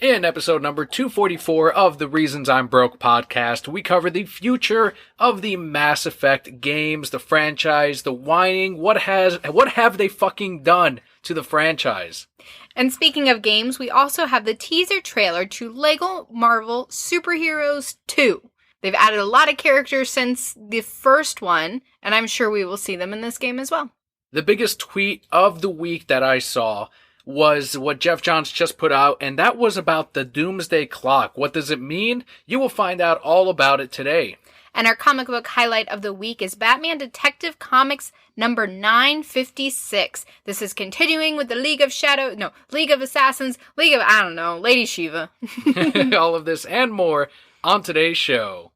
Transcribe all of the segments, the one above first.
In episode number 244 of the Reasons I'm Broke podcast, we cover the future of the Mass Effect games, the franchise, the whining, what have they fucking done to the franchise? And speaking of games, we also have the teaser trailer to LEGO Marvel Superheroes 2. They've added a lot of characters since the first one, and I'm sure we will see them in this game as well. The biggest tweet of the week that I saw was what Jeff Johns just put out, and that was about the Doomsday Clock. What does it mean? You will find out all about it today. And our comic book highlight of the week is Batman Detective Comics number 956. This is continuing with the League of Assassins, Lady Shiva. All of this and more on today's show.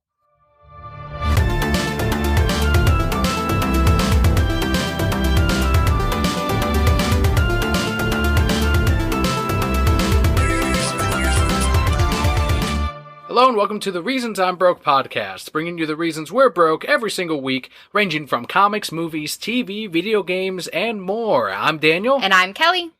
Hello and welcome to the Reasons I'm Broke podcast, bringing you the reasons we're broke every single week, ranging from comics, movies, TV, video games, and more. I'm Daniel. And I'm Kelly.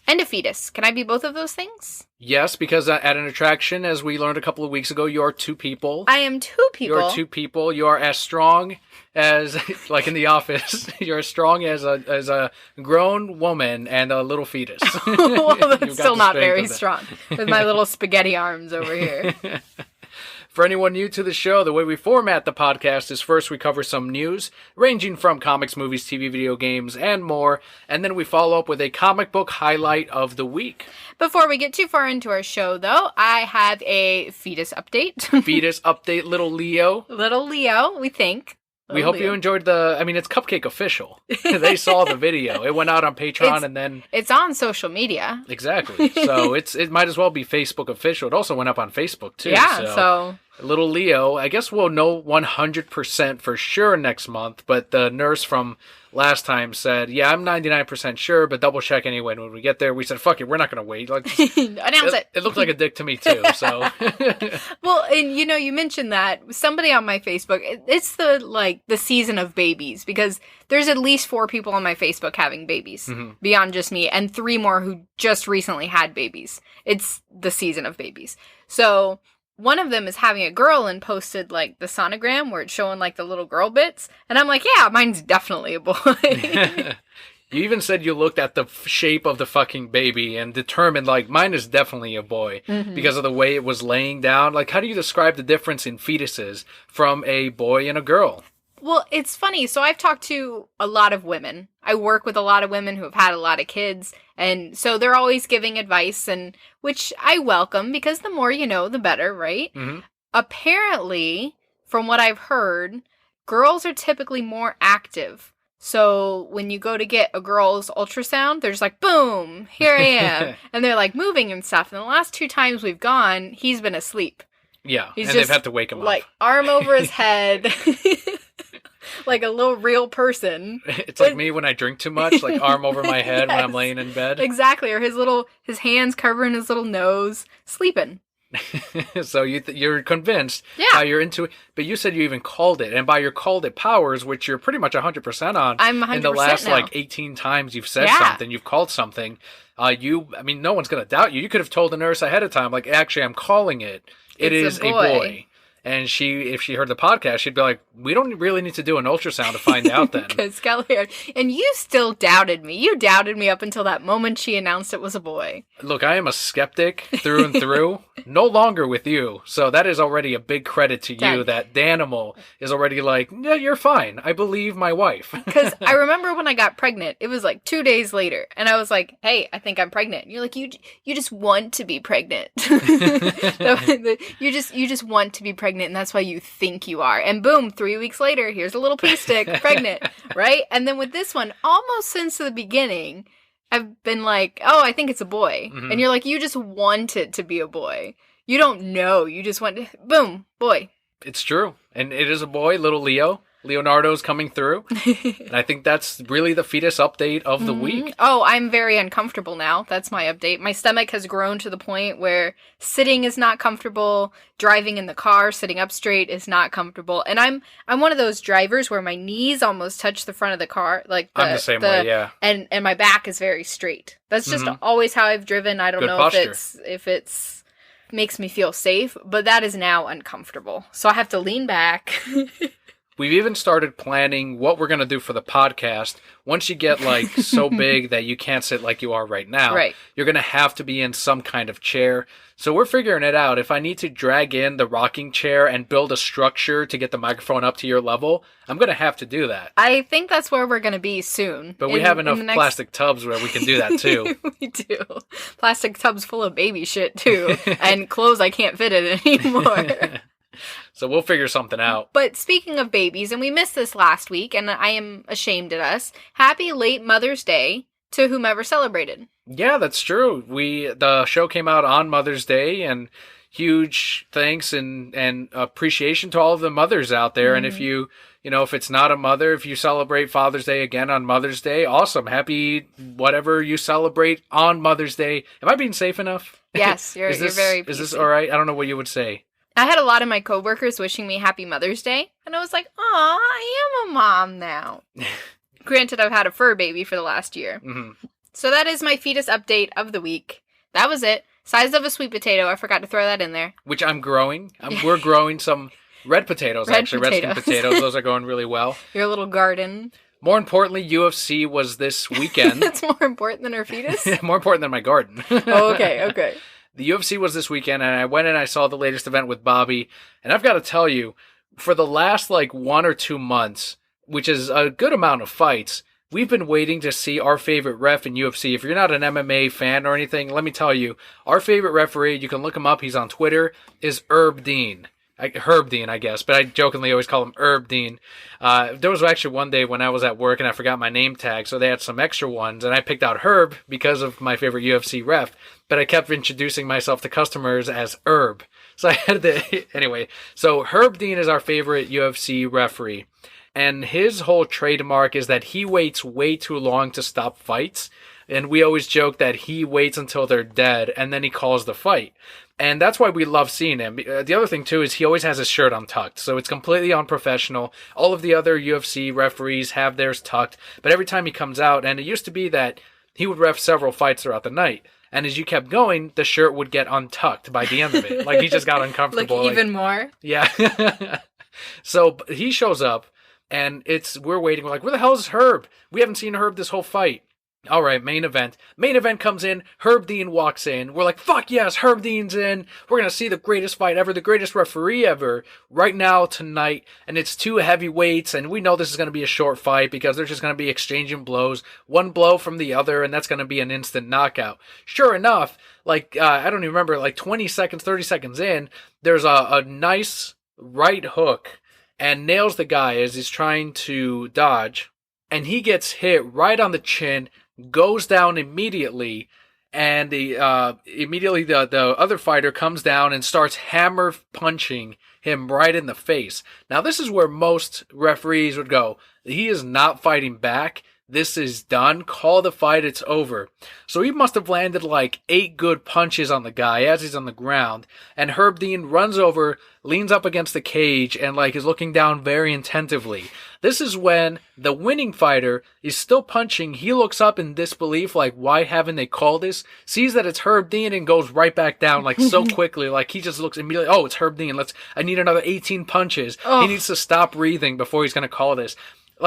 And a fetus. Can I be both of those things? Yes, because at an attraction, as we learned a couple of weeks ago, you're two people. I am two people. You're two people. You are as strong as, like in The Office, you're as strong as a grown woman and a little fetus. Well, that's still not very strong, with my little spaghetti arms over here. For anyone new to the show, the way we format the podcast is first we cover some news, ranging from comics, movies, TV, video games, and more, and then we follow up with a comic book highlight of the week. Before we get too far into our show, though, I have a fetus update. Fetus update, little Leo. Little Leo, we think. We hope you enjoyed it's Cupcake Official. They saw the video. It went out on Patreon and then... It's on social media. Exactly. So it might as well be Facebook Official. It also went up on Facebook, too. Yeah, so... Little Leo, I guess we'll know 100% for sure next month, but the nurse from last time said, yeah, I'm 99% sure, but double check anyway. And when we get there, we said, fuck it, we're not going to wait. Like, announce it. It looked like a dick to me, too, so... Well, and you mentioned that. Somebody on my Facebook, it's the season of babies, because there's at least 4 people on my Facebook having babies, beyond just me, and 3 more who just recently had babies. It's the season of babies. So... one of them is having a girl and posted, the sonogram where it's showing, the little girl bits. And I'm like, yeah, mine's definitely a boy. You even said you looked at the shape of the fucking baby and determined, mine is definitely a boy because of the way it was laying down. How do you describe the difference in fetuses from a boy and a girl? Well, it's funny. So I've talked to a lot of women. I work with a lot of women who have had a lot of kids. And so they're always giving advice, and which I welcome because the more you know, the better, right? Mm-hmm. Apparently, from what I've heard, girls are typically more active. So when you go to get a girl's ultrasound, they're just boom, here I am. And they're moving and stuff. And the last 2 times we've gone, he's been asleep. Yeah, they've had to wake him up. Arm over his head. Like a little real person. It's like me when I drink too much, arm over my head when I'm laying in bed. Exactly, or his hands covering his little nose, sleeping. So you're convinced how you're into it, but you said you even called it, and by your called it powers, which you're pretty much 100% on. I'm 100% in the last now. 18 times you've said something, you've called something. No one's gonna doubt you. You could have told the nurse ahead of time, actually, I'm calling it. It is a boy. And if she heard the podcast, she'd be like, we don't really need to do an ultrasound to find out then. Because Kelli, and you still doubted me. You doubted me up until that moment she announced it was a boy. Look, I am a skeptic through and through. No longer with you. So that is already a big credit to you that Danimal is already yeah, you're fine. I believe my wife. Because I remember when I got pregnant, it was 2 days later. And I was like, hey, I think I'm pregnant. And you're like, you just want to be pregnant. You just want to be pregnant. And that's why you think you are. And boom, 3 weeks later, here's a little poo stick, pregnant, right? And then with this one, almost since the beginning, I've been oh, I think it's a boy. Mm-hmm. And you're you just want it to be a boy. You don't know. You just want, boom, boy. It's true. And it is a boy, little Leo. Leonardo's coming through. And I think that's really the fetus update of the week. Oh, I'm very uncomfortable now. That's my update. My stomach has grown to the point where sitting is not comfortable. Driving in the car, sitting up straight is not comfortable. And I'm one of those drivers where my knees almost touch the front of the car. I'm the same way, yeah. And my back is very straight. That's just always how I've driven. I don't know if it's makes me feel safe, but that is now uncomfortable. So I have to lean back. We've even started planning what we're going to do for the podcast. Once you get, like, so big that you can't sit like you are right now, you're going to have to be in some kind of chair. So we're figuring it out. If I need to drag in the rocking chair and build a structure to get the microphone up to your level, I'm going to have to do that. I think that's where we're going to be soon. But we have enough plastic tubs where we can do that, too. We do. Plastic tubs full of baby shit, too. And clothes I can't fit in anymore. So we'll figure something out. But speaking of babies, and we missed this last week, and I am ashamed at us, happy late Mother's Day to whomever celebrated. Yeah, that's true. The show came out on Mother's Day, and huge thanks and appreciation to all of the mothers out there. And if if it's not a mother, if you celebrate Father's Day again on Mother's Day, awesome. Happy whatever you celebrate on Mother's Day. Am I being safe enough? Yes, you're very PC. Is this all right? I don't know what you would say. I had a lot of my coworkers wishing me Happy Mother's Day, and I was like, aw, I am a mom now. Granted, I've had a fur baby for the last year. Mm-hmm. So that is my fetus update of the week. That was it. Size of a sweet potato. I forgot to throw that in there. Which I'm growing. We're growing some red potatoes, red skin potatoes. Those are going really well. Your little garden. More importantly, UFC was this weekend. That's more important than our fetus? More important than my garden. Oh, okay. The UFC was this weekend, and I went and I saw the latest event with Bobby, and I've got to tell you, for the last, 1 or 2 months, which is a good amount of fights, we've been waiting to see our favorite ref in UFC. If you're not an MMA fan or anything, let me tell you, our favorite referee, you can look him up, he's on Twitter, is Herb Dean. Herb Dean, I guess, but I jokingly always call him Herb Dean. There was actually one day when I was at work and I forgot my name tag, so they had some extra ones, and I picked out Herb because of my favorite UFC ref, but I kept introducing myself to customers as Herb. So I had to, anyway, so Herb Dean is our favorite UFC referee, and his whole trademark is that he waits way too long to stop fights, and we always joke that he waits until they're dead, and then he calls the fight. And that's why we love seeing him. The other thing, too, is he always has his shirt untucked. So it's completely unprofessional. All of the other UFC referees have theirs tucked. But every time he comes out, and it used to be that he would ref several fights throughout the night. And as you kept going, the shirt would get untucked by the end of it. Like, he just got uncomfortable. Even more? Yeah. So he shows up, and we're waiting. We're like, where the hell is Herb? We haven't seen Herb this whole fight. All right, main event. Main event comes in. Herb Dean walks in. We're like, fuck yes, Herb Dean's in. We're going to see the greatest fight ever, the greatest referee ever, right now, tonight. And it's 2 heavyweights, and we know this is going to be a short fight because they're just going to be exchanging blows. One blow from the other, and that's going to be an instant knockout. Sure enough, I don't even remember, 20 seconds, 30 seconds in, there's a nice right hook and nails the guy as he's trying to dodge. And he gets hit right on the chin, goes down immediately, and immediately the other fighter comes down and starts hammer punching him right in the face. Now, this is where most referees would go, he is not fighting back. This is done. Call the fight. It's over. So he must have landed 8 good punches on the guy as he's on the ground. And Herb Dean runs over, leans up against the cage, and is looking down very attentively. This is when the winning fighter is still punching. He looks up in disbelief, why haven't they called this? Sees that it's Herb Dean and goes right back down, so quickly. He just looks immediately, oh, it's Herb Dean. I need another 18 punches. Oh. He needs to stop breathing before he's going to call this.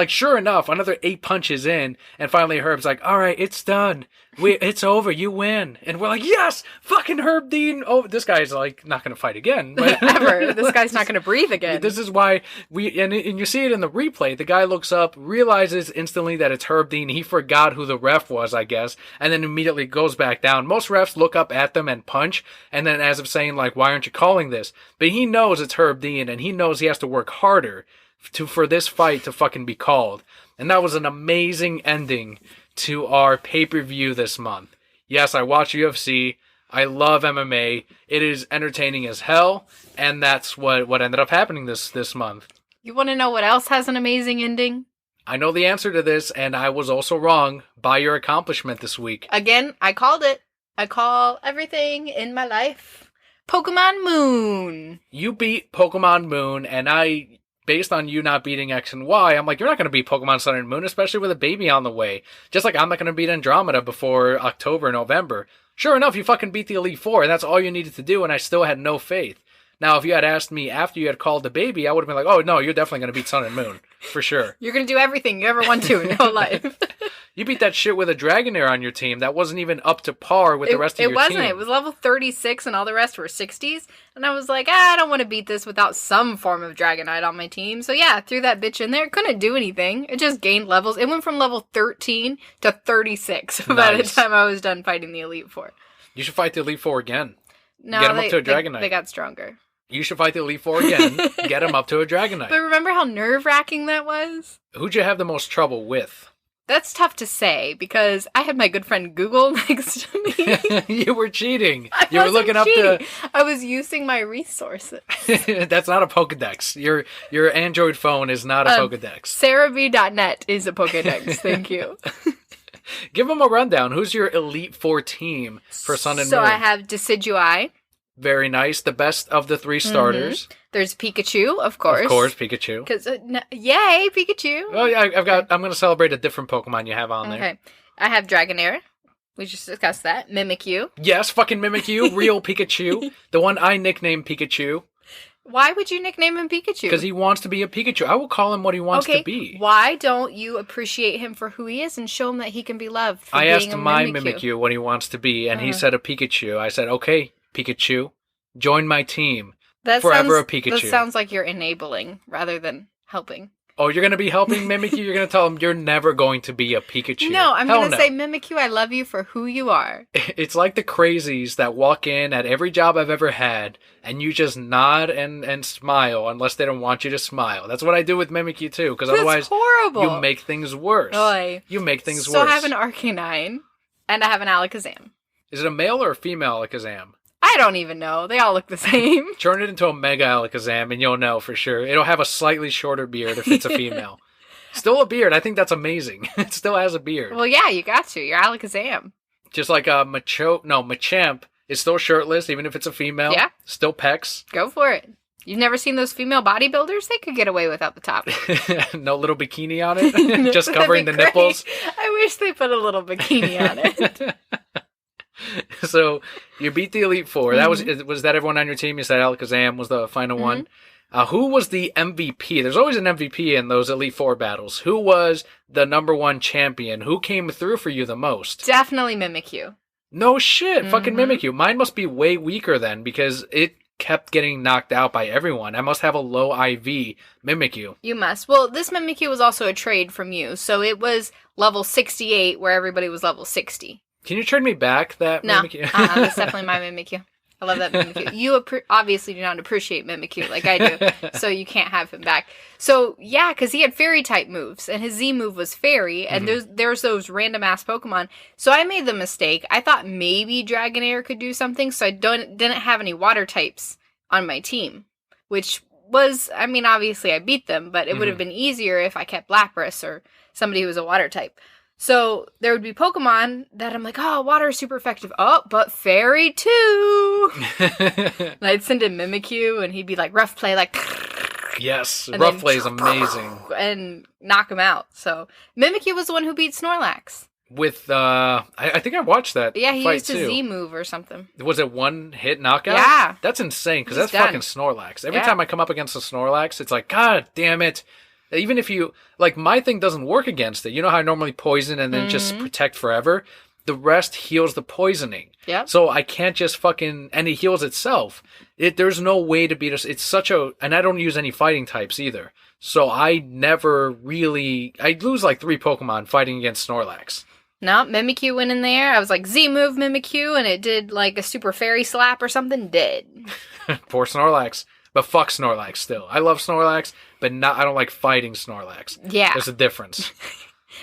Sure enough, another 8 punches in, and finally Herb's like, all right, it's done. It's over. You win. And we're like, yes, fucking Herb Dean. Oh, this guy's not going to fight again. Ever. This guy's not going to breathe again. This is why and you see it in the replay. The guy looks up, realizes instantly that it's Herb Dean. He forgot who the ref was, I guess, and then immediately goes back down. Most refs look up at them and punch, and then as if saying, why aren't you calling this? But he knows it's Herb Dean, and he knows he has to work harder for this fight to fucking be called. And that was an amazing ending to our pay-per-view this month. Yes, I watch UFC. I love MMA. It is entertaining as hell, and that's what ended up happening this month. You want to know what else has an amazing ending? I know the answer to this, and I was also wrong by your accomplishment this week. Again, I called it. I call everything in my life Pokemon Moon. You beat Pokemon Moon, and based on you not beating X and Y, I'm like, you're not going to beat Pokemon Sun and Moon, especially with a baby on the way. Just like I'm not going to beat Andromeda before October, November. Sure enough, you fucking beat the Elite Four, and that's all you needed to do, and I still had no faith. Now, if you had asked me after you had called the baby, I would have been like, oh, no, you're definitely going to beat Sun and Moon. For sure. You're going to do everything you ever want to in your whole life. You beat that shit with a Dragonair on your team. That wasn't even up to par with the rest of your team. It wasn't. It was level 36 and all the rest were 60s. And I was like, I don't want to beat this without some form of Dragonite on my team. So yeah, threw that bitch in there. Couldn't do anything. It just gained levels. It went from level 13 to 36 by the time I was done fighting the Elite Four. You should fight the Elite Four again. No, get them up to a Dragonite. They got stronger. You should fight the Elite Four again. Get them up to a Dragonite. But remember how nerve-wracking that was? Who'd you have the most trouble with? That's tough to say, because I had my good friend Google next to me. You were cheating. You were looking up I was using my resources. That's not a Pokedex. Your Android phone is not a Pokedex. SarahB.net is a Pokedex. Thank you. Give them a rundown. Who's your Elite Four team for Sun and Moon? So I have Decidueye. Very nice. The best of the three starters. Mm-hmm. There's Pikachu, of course. Of course, Pikachu. Because yay, Pikachu! Oh yeah, I'm going to celebrate a different Pokemon you have on there. Okay, I have Dragonair. We just discussed that. Mimikyu. Yes, fucking Mimikyu, real Pikachu, the one I nicknamed Pikachu. Why would you nickname him Pikachu? Because he wants to be a Pikachu. I will call him what he wants to be. Why don't you appreciate him for who he is and show him that he can be loved for I being asked my Mimikyu what he wants to be, and he said a Pikachu. I said, okay, Pikachu, join my team. Forever a Pikachu. That sounds like you're enabling rather than helping. Oh, you're going to be helping Mimikyu? You're going to tell him you're never going to be a Pikachu? No, I'm going to say, Mimikyu, I love you for who you are. It's like the crazies that walk in at every job I've ever had, and you just nod and smile unless they don't want you to smile. That's what I do with Mimikyu, too, because otherwise horrible. You make things worse. Oy. You make things worse. So I have an Arcanine, and I have an Alakazam. Is it a male or a female Alakazam? I don't even know. They all look the same. Turn it into a Mega Alakazam and you'll know for sure. It'll have a slightly shorter beard if it's a female. Still a beard. I think that's amazing. It still has a beard. Well, yeah, you got to. You're Alakazam. Just like Machamp is still shirtless, even if it's a female. Yeah. Still pecs. Go for it. You've never seen those female bodybuilders? They could get away without the top. No little bikini on it? Just covering the nipples? I wish they put a little bikini on it. So you beat the Elite Four. That was that everyone on your team? You said Alakazam was the final one. Who was the MVP? There's always an MVP in those Elite Four battles. Who was the number one champion? Who came through for you the most? Definitely Mimikyu. No shit. Fucking Mimikyu. Mine must be way weaker then because it kept getting knocked out by everyone. I must have a low IV Mimikyu. You must. Well, this Mimikyu was also a trade from you. So it was level 68 where everybody was level 60. Can you trade me back that Mimikyu? That's definitely my Mimikyu. I love that Mimikyu. You obviously do not appreciate Mimikyu like I do, so you can't have him back. So, yeah, because he had Fairy-type moves, and his Z move was Fairy, and there's those random-ass Pokemon. So I made the mistake. I thought maybe Dragonair could do something, so I didn't have any Water types on my team, which was, I mean, obviously I beat them, but it would have been easier if I kept Lapras or somebody who was a Water type. So there would be Pokemon that I'm like, oh, Water is super effective. Oh, but Fairy too. And I'd send him Mimikyu, and he'd be like, rough play, like. Yes, rough play is amazing. And knock him out. So Mimikyu was the one who beat Snorlax. With, I think I watched that. Yeah, he fight used a Z move or something. Was it one hit knockout? Yeah. That's insane, because that's fucking Snorlax. Every time I come up against a Snorlax, it's like, God damn it. Even if you, like, my thing doesn't work against it. You know how I normally poison and then just protect forever? The rest heals the poisoning. Yeah. So I can't just fucking, and it heals itself. There's no way to beat us. It's such a, and I don't use any fighting types either. So I never really, I lose like 3 Pokemon fighting against Snorlax. No, Mimikyu went in there. I was like, Z move Mimikyu, and it did like a super fairy slap or something. Dead. Poor Snorlax. But fuck Snorlax still. I love Snorlax, but I don't like fighting Snorlax. Yeah. There's a difference.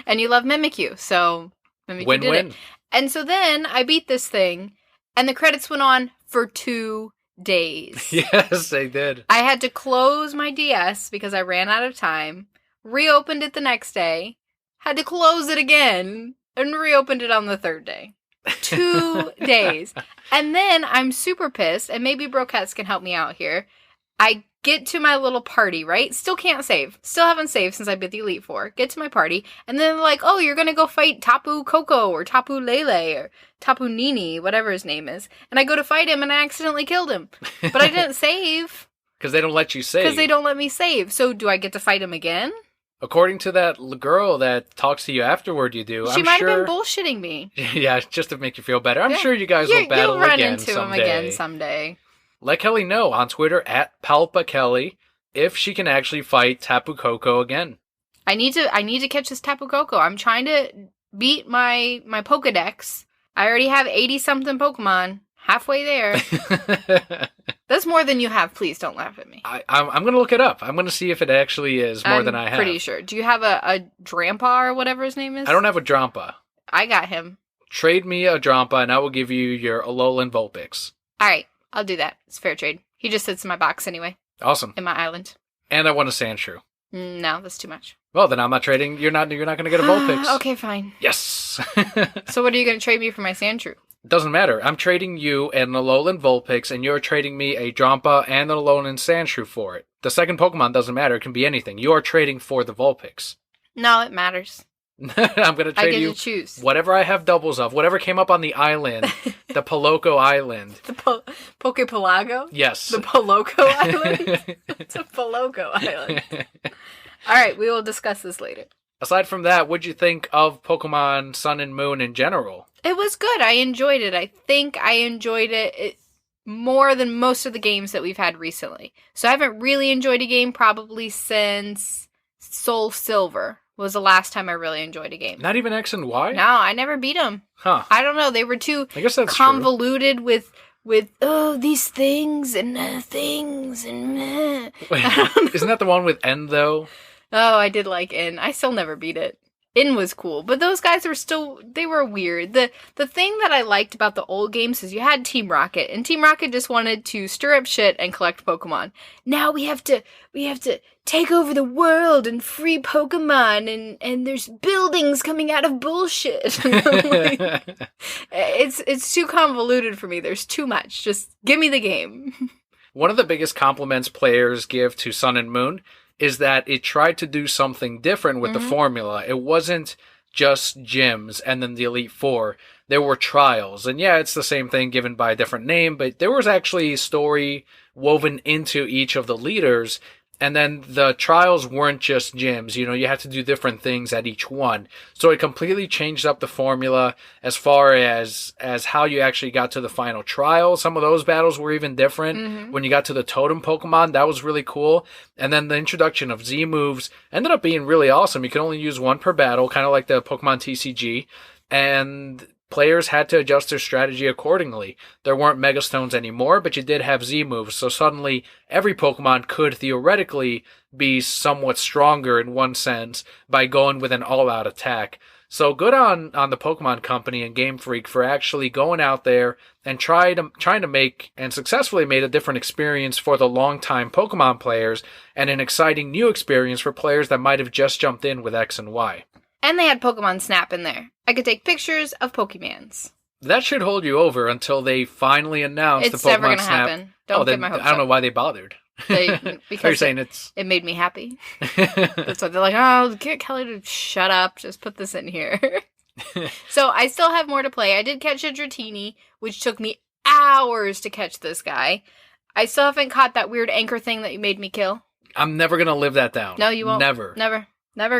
And you love Mimikyu, so Mimikyu win-win. Did it. And so then I beat this thing, and the credits went on for 2 days. Yes, they did. I had to close my DS because I ran out of time, reopened it the next day, had to close it again, and reopened it on the 3rd day. 2 days. And then I'm super pissed, and maybe Brocats can help me out here. I get to my little party, right? Still can't save. Still haven't saved since I beat the Elite Four. Get to my party, and then they're like, oh, you're gonna go fight Tapu Koko or Tapu Lele or Tapu Nini, whatever his name is. And I go to fight him, and I accidentally killed him. But I didn't save. Because they don't let you save. Because they don't let me save. So do I get to fight him again? According to that girl that talks to you afterward, you do. She might have been bullshitting me. Yeah, just to make you feel better. I'm sure you guys will battle you'll run again into someday. him again someday. Let Kelli know on Twitter at PalpaKelli if she can actually fight Tapu Koko again. I need to catch this Tapu Koko. I'm trying to beat my Pokedex. I already have 80-something Pokemon. Halfway there. That's more than you have. Please don't laugh at me. I'm going to look it up. I'm going to see if it actually is more than I have. I'm pretty sure. Do you have a Drampa or whatever his name is? I don't have a Drampa. I got him. Trade me a Drampa and I will give you your Alolan Vulpix. All right. I'll do that. It's fair trade. He just sits in my box anyway. Awesome. In my island. And I want a Sandshrew. No, that's too much. Well, then I'm not trading. You're not going to get a Vulpix. Okay, fine. Yes. So what are you going to trade me for my Sandshrew? Doesn't matter. I'm trading you an Alolan Vulpix, and you're trading me a Drampa and an Alolan Sandshrew for it. The second Pokemon doesn't matter. It can be anything. You are trading for the Vulpix. No, it matters. I'm going to trade you to choose. Whatever I have doubles of, whatever came up on the island, the Poloco Island. The Pokepelago? Yes. The Poloco Island? It's a Poloco Island. All right, we will discuss this later. Aside from that, what'd you think of Pokemon Sun and Moon in general? It was good. I enjoyed it. I think I enjoyed it more than most of the games that we've had recently. So I haven't really enjoyed a game probably since Soul Silver was the last time I really enjoyed a game. Not even X and Y? No, I never beat them. Huh. I don't know. They were too I guess that's convoluted true. with these things and things and meh. Isn't that the one with N though? Oh, I did like N. I still never beat it. N was cool, but those guys they were weird. The thing that I liked about the old games is you had Team Rocket, and Team Rocket just wanted to stir up shit and collect Pokemon. Now we have to take over the world and free Pokemon, and there's buildings coming out of bullshit. It's too convoluted for me. There's too much. Just give me the game. One of the biggest compliments players give to Sun and Moon is that it tried to do something different with the formula. It wasn't just gyms and then the Elite Four. There were trials. And yeah, it's the same thing given by a different name, but there was actually story woven into each of the leaders. And then the trials weren't just gyms. You know, you had to do different things at each one. So it completely changed up the formula as far as how you actually got to the final trial. Some of those battles were even different. When you got to the totem Pokemon, that was really cool. And then the introduction of Z moves ended up being really awesome. You could only use one per battle, kind of like the Pokemon TCG. And players had to adjust their strategy accordingly. There weren't Mega Stones anymore, but you did have Z moves, so suddenly every Pokemon could theoretically be somewhat stronger in one sense by going with an all-out attack. So good on the Pokemon Company and Game Freak for actually going out there and trying to make and successfully made a different experience for the longtime Pokemon players and an exciting new experience for players that might have just jumped in with X and Y. And they had Pokemon Snap in there. I could take pictures of Pokemans. That should hold you over until they finally announce the Pokemon Snap. It's never going to happen. Don't get my hopes up. I don't know why they bothered. Because Are you saying it made me happy. That's why they're like, oh, get Kelli to shut up. Just put this in here. So I still have more to play. I did catch a Dratini, which took me hours to catch this guy. I still haven't caught that weird anchor thing that you made me kill. I'm never going to live that down. No, you won't. Never.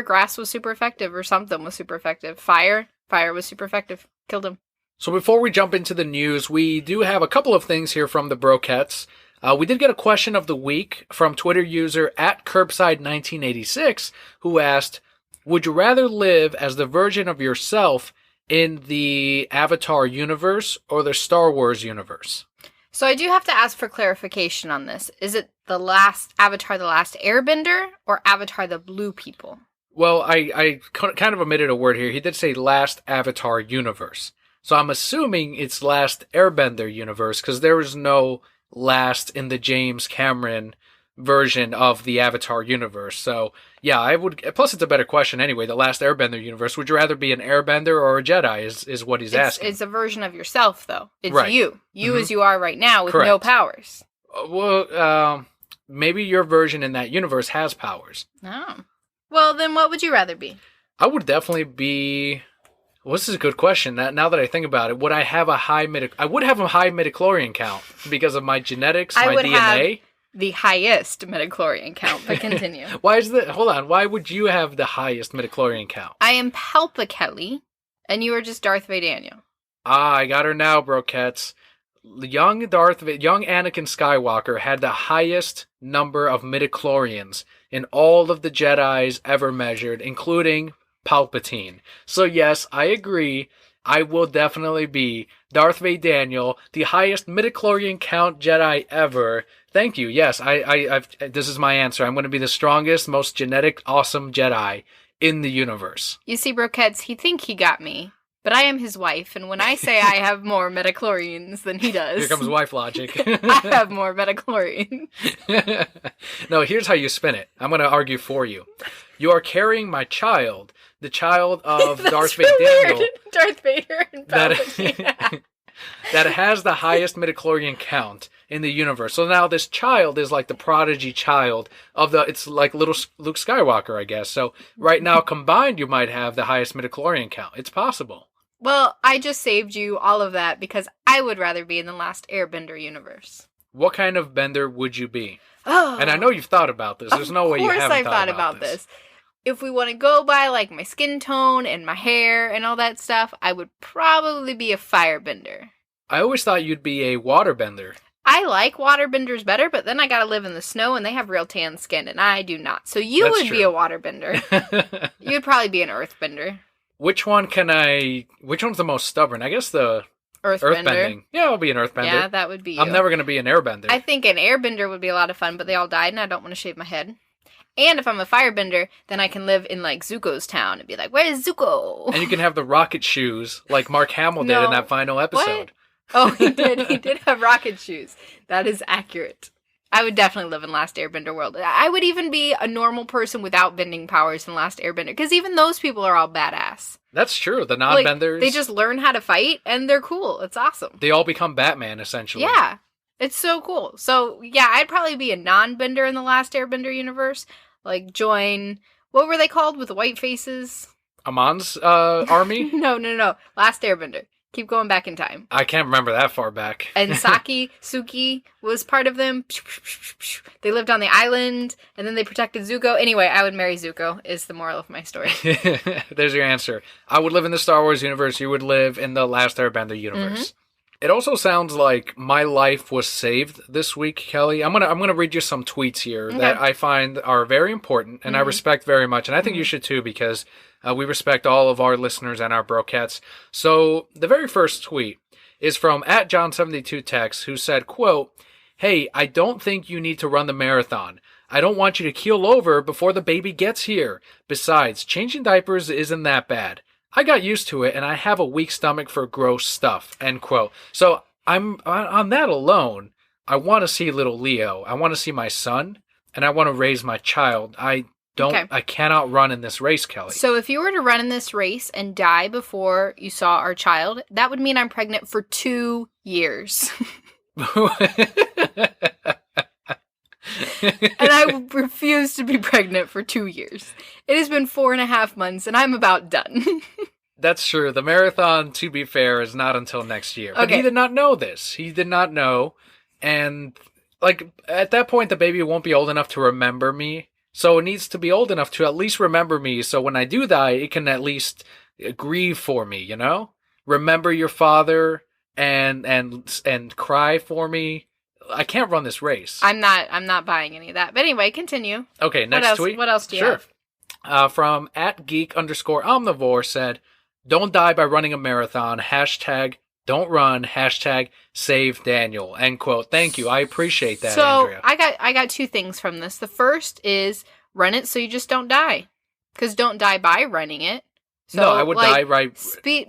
Grass was super effective, or something was super effective. Fire was super effective. Killed him. So before we jump into the news, we do have a couple of things here from the Brokettes. We did get a question of the week from Twitter user at Curbside1986, who asked, would you rather live as the version of yourself in the Avatar universe or the Star Wars universe? So I do have to ask for clarification on this. Is it the last Avatar, the Last Airbender, or Avatar, the Blue People? Well, I kind of omitted a word here. He did say Last Avatar Universe. So I'm assuming it's Last Airbender Universe, because there is no last in the James Cameron version of the Avatar universe. So, yeah, I would... Plus, it's a better question anyway. The Last Airbender universe. Would you rather be an Airbender or a Jedi is what he's asking. It's a version of yourself, though. It's right. you. You as you are right now with Correct. no powers. maybe your version in that universe has powers. Oh. Well, then what would you rather be? I would definitely be... Well, this is a good question. Now that I think about it, would I have a high I would have a high midichlorian count because of my genetics, my DNA. Have the highest midichlorian count, but continue. Hold on. Why would you have the highest midichlorian count? I am Kelli, and you are just Darth Vader. Ah, I got her now, brokettes. Young Anakin Skywalker had the highest number of midichlorians in all of the Jedis ever measured, including Palpatine. So yes, I agree. I will definitely be Darth Vader, the highest midichlorian count Jedi ever. Thank you. Yes, this is my answer. I'm going to be the strongest, most genetic, awesome Jedi in the universe. You see, Broquettes, he think he got me, but I am his wife, and when I say I have more midichlorians than he does... Here comes wife logic. I have more midichlorians. No, here's how you spin it. I'm going to argue for you. You are carrying my child, the child of Darth Vader. Weird. Darth Vader and Palpatine. That has the highest midichlorian count in the universe. So now this child is like the prodigy child of it's like little Luke Skywalker, I guess. So right now combined, you might have the highest midichlorian count. It's possible. Well, I just saved you all of that because I would rather be in the Last Airbender universe. What kind of bender would you be? Oh, and I know you've thought about this. There's no way you haven't thought about this. Of course I've thought about this. If we want to go by like my skin tone and my hair and all that stuff, I would probably be a firebender. I always thought you'd be a waterbender. I like waterbenders better, but then I gotta live in the snow and they have real tan skin and I do not. So That's would true. Be a waterbender. You'd probably be an earthbender. Which one's the most stubborn? I guess the earthbending. Yeah, I'll be an earthbender. Yeah, that would be you. I'm never going to be an airbender. I think an airbender would be a lot of fun, but they all died and I don't want to shave my head. And if I'm a firebender, then I can live in, like, Zuko's town and be like, where's Zuko? And you can have the rocket shoes like Mark Hamill did in that final episode. What? Oh, he did. He did have rocket shoes. That is accurate. I would definitely live in Last Airbender world. I would even be a normal person without bending powers in Last Airbender, because even those people are all badass. That's true. The non-benders. Like, they just learn how to fight, and they're cool. It's awesome. They all become Batman, essentially. Yeah. It's so cool. So, yeah, I'd probably be a non-bender in the Last Airbender universe. Like, join... What were they called with the white faces? Amon's army? No. Last Airbender. Keep going back in time. I can't remember that far back. And Suki was part of them. They lived on the island, and then they protected Zuko. Anyway, I would marry Zuko, is the moral of my story. There's your answer. I would live in the Star Wars universe. You would live in the Last Airbender universe. Mm-hmm. It also sounds like my life was saved this week, Kelli. I'm gonna read you some tweets here that I find are very important, and I respect very much. And I think you should too, because... we respect all of our listeners and our brokettes. So the very first tweet is from @John72Tex, who said, quote, "Hey, I don't think you need to run the marathon. I don't want you to keel over before the baby gets here. Besides, changing diapers isn't that bad. I got used to it and I have a weak stomach for gross stuff." End quote. So I'm on that alone. I want to see little Leo. I want to see my son, and I want to raise my child. I cannot run in this race, Kelli. So if you were to run in this race and die before you saw our child, that would mean I'm pregnant for 2 years. And I refuse to be pregnant for 2 years. It has been 4.5 months and I'm about done. That's true. The marathon, to be fair, is not until next year. But he did not know this. He did not know. And like at that point, the baby won't be old enough to remember me. So it needs to be old enough to at least remember me, so when I do die, it can at least grieve for me, you know? Remember your father and cry for me. I can't run this race. I'm not buying any of that. But anyway, continue. Okay, next tweet. What else do you have? From @geek_omnivore said, "Don't die by running a marathon. #don't run. #save Daniel." End quote. Thank you. I appreciate that, Andrea. I got 2 things from this. The first is run it so you just don't die. Because don't die by running it. So, no, I would die right.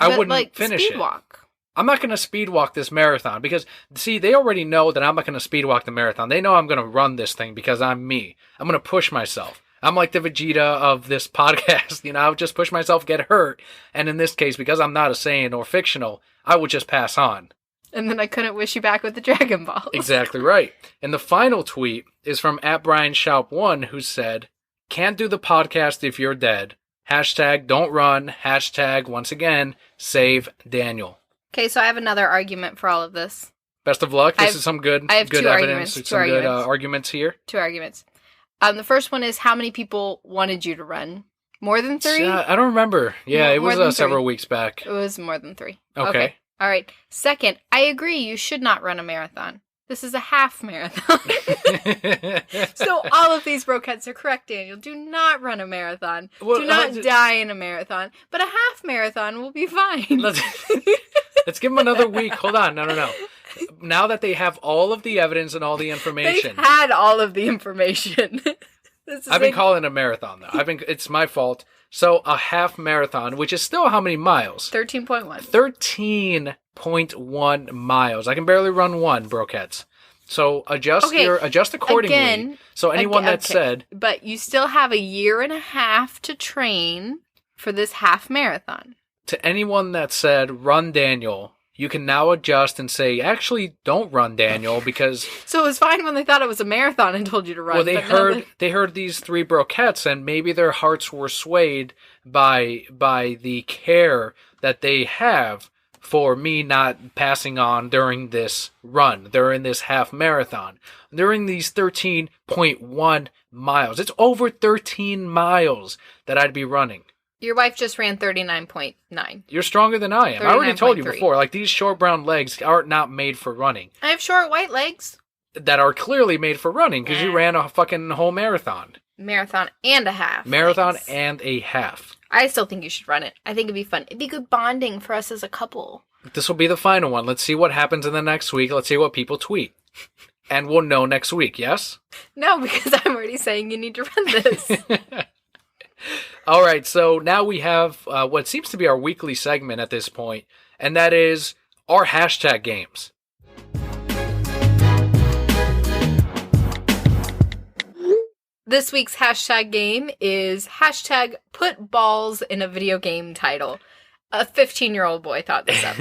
I wouldn't finish speed walk. I'm not going to speed walk this marathon because, see, they already know that I'm not going to speed walk the marathon. They know I'm going to run this thing because I'm me. I'm going to push myself. I'm like the Vegeta of this podcast, you know, I would just push myself, get hurt. And in this case, because I'm not a Saiyan or fictional, I would just pass on. And then I couldn't wish you back with the Dragon Balls. Exactly right. And the final tweet is from @BrianShoup1, who said, "Can't do the podcast if you're dead. Hashtag don't run. Hashtag, once again, save Daniel." Okay, so I have another argument for all of this. Best of luck. This is some good I have good two evidence. arguments. Some good arguments here. Two arguments. The first one is how many people wanted you to run? More than 3? I don't remember. Yeah, it was several weeks back. It was more than 3. Okay. All right. Second, I agree you should not run a marathon. This is a half marathon. So all of these brokettes are correct, Daniel. Do not run a marathon. Well, do not die in a marathon. But a half marathon will be fine. Let's give them another week. Hold on. No. Now that they have all of the evidence and all the information. They've had all of the information. I've been calling it a marathon, though. It's my fault. So a half marathon, which is still how many miles? 13.1. 13.1 miles. I can barely run one, brokettes. So adjust accordingly. Again, so anyone that said... But you still have a year and a half to train for this half marathon. To anyone that said, run Daniel, you can now adjust and say, actually, don't run Daniel, because... So it was fine when they thought it was a marathon and told you to run. Well, they heard these 3 brokettes, and maybe their hearts were swayed by the care that they have for me not passing on during this run, during this half marathon, during these 13.1 miles. It's over 13 miles that I'd be running. Your wife just ran 39.9. You're stronger than I am. I already told you before, like, these short brown legs are not made for running. I have short white legs. That are clearly made for running, because you ran a fucking whole marathon. Marathon and a half. Marathon and a half. I still think you should run it. I think it'd be fun. It'd be good bonding for us as a couple. This will be the final one. Let's see what happens in the next week. Let's see what people tweet. And we'll know next week, yes? No, because I'm already saying you need to run this. All right, so now we have what seems to be our weekly segment at this point, and that is our hashtag games. This week's hashtag game is hashtag put balls in a video game title. A 15-year-old boy thought this up.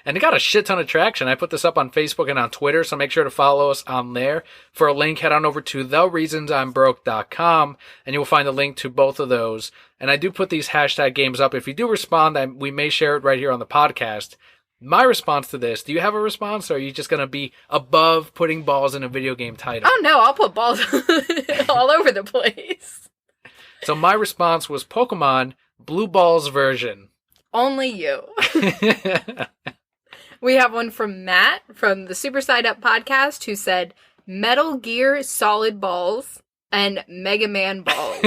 And it got a shit ton of traction. I put this up on Facebook and on Twitter, so make sure to follow us on there. For a link, head on over to thereasonsimbroke.com, and you'll find a link to both of those. And I do put these hashtag games up. If you do respond, we may share it right here on the podcast. My response to this, do you have a response, or are you just going to be above putting balls in a video game title? Oh, no, I'll put balls all over the place. So my response was Pokemon Blue Balls version. Only you. We have one from Matt from the Super Side Up podcast who said Metal Gear Solid Balls and Mega Man Balls.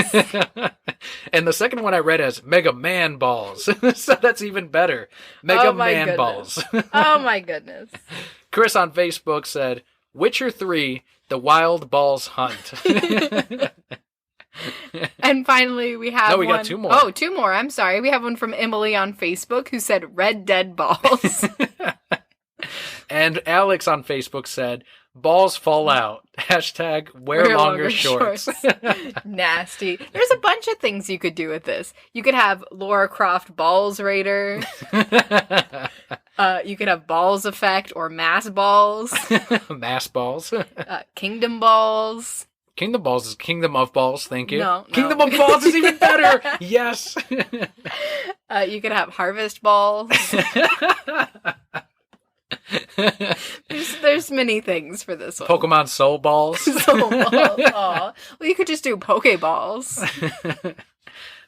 And the second one I read as Mega Man Balls. So that's even better. Mega Man Balls. Oh my goodness. Chris on Facebook said Witcher 3, The Wild Balls Hunt. And finally, we have we got 2 more. Oh, 2 more. I'm sorry. We have one from Emily on Facebook who said Red Dead Balls. And Alex on Facebook said, balls fall out. Hashtag wear longer shorts. Nasty. There's a bunch of things you could do with this. You could have Lara Croft Balls Raider. You could have Balls Effect or Mass Balls. Mass Balls. Kingdom Balls. Kingdom Balls is Kingdom of Balls, thank you. No. Kingdom of Balls is even better! Yes! You could have Harvest Balls. There's many things for this one. Pokemon Soul Balls. Soul Balls. Aw. Well, you could just do Pokeballs.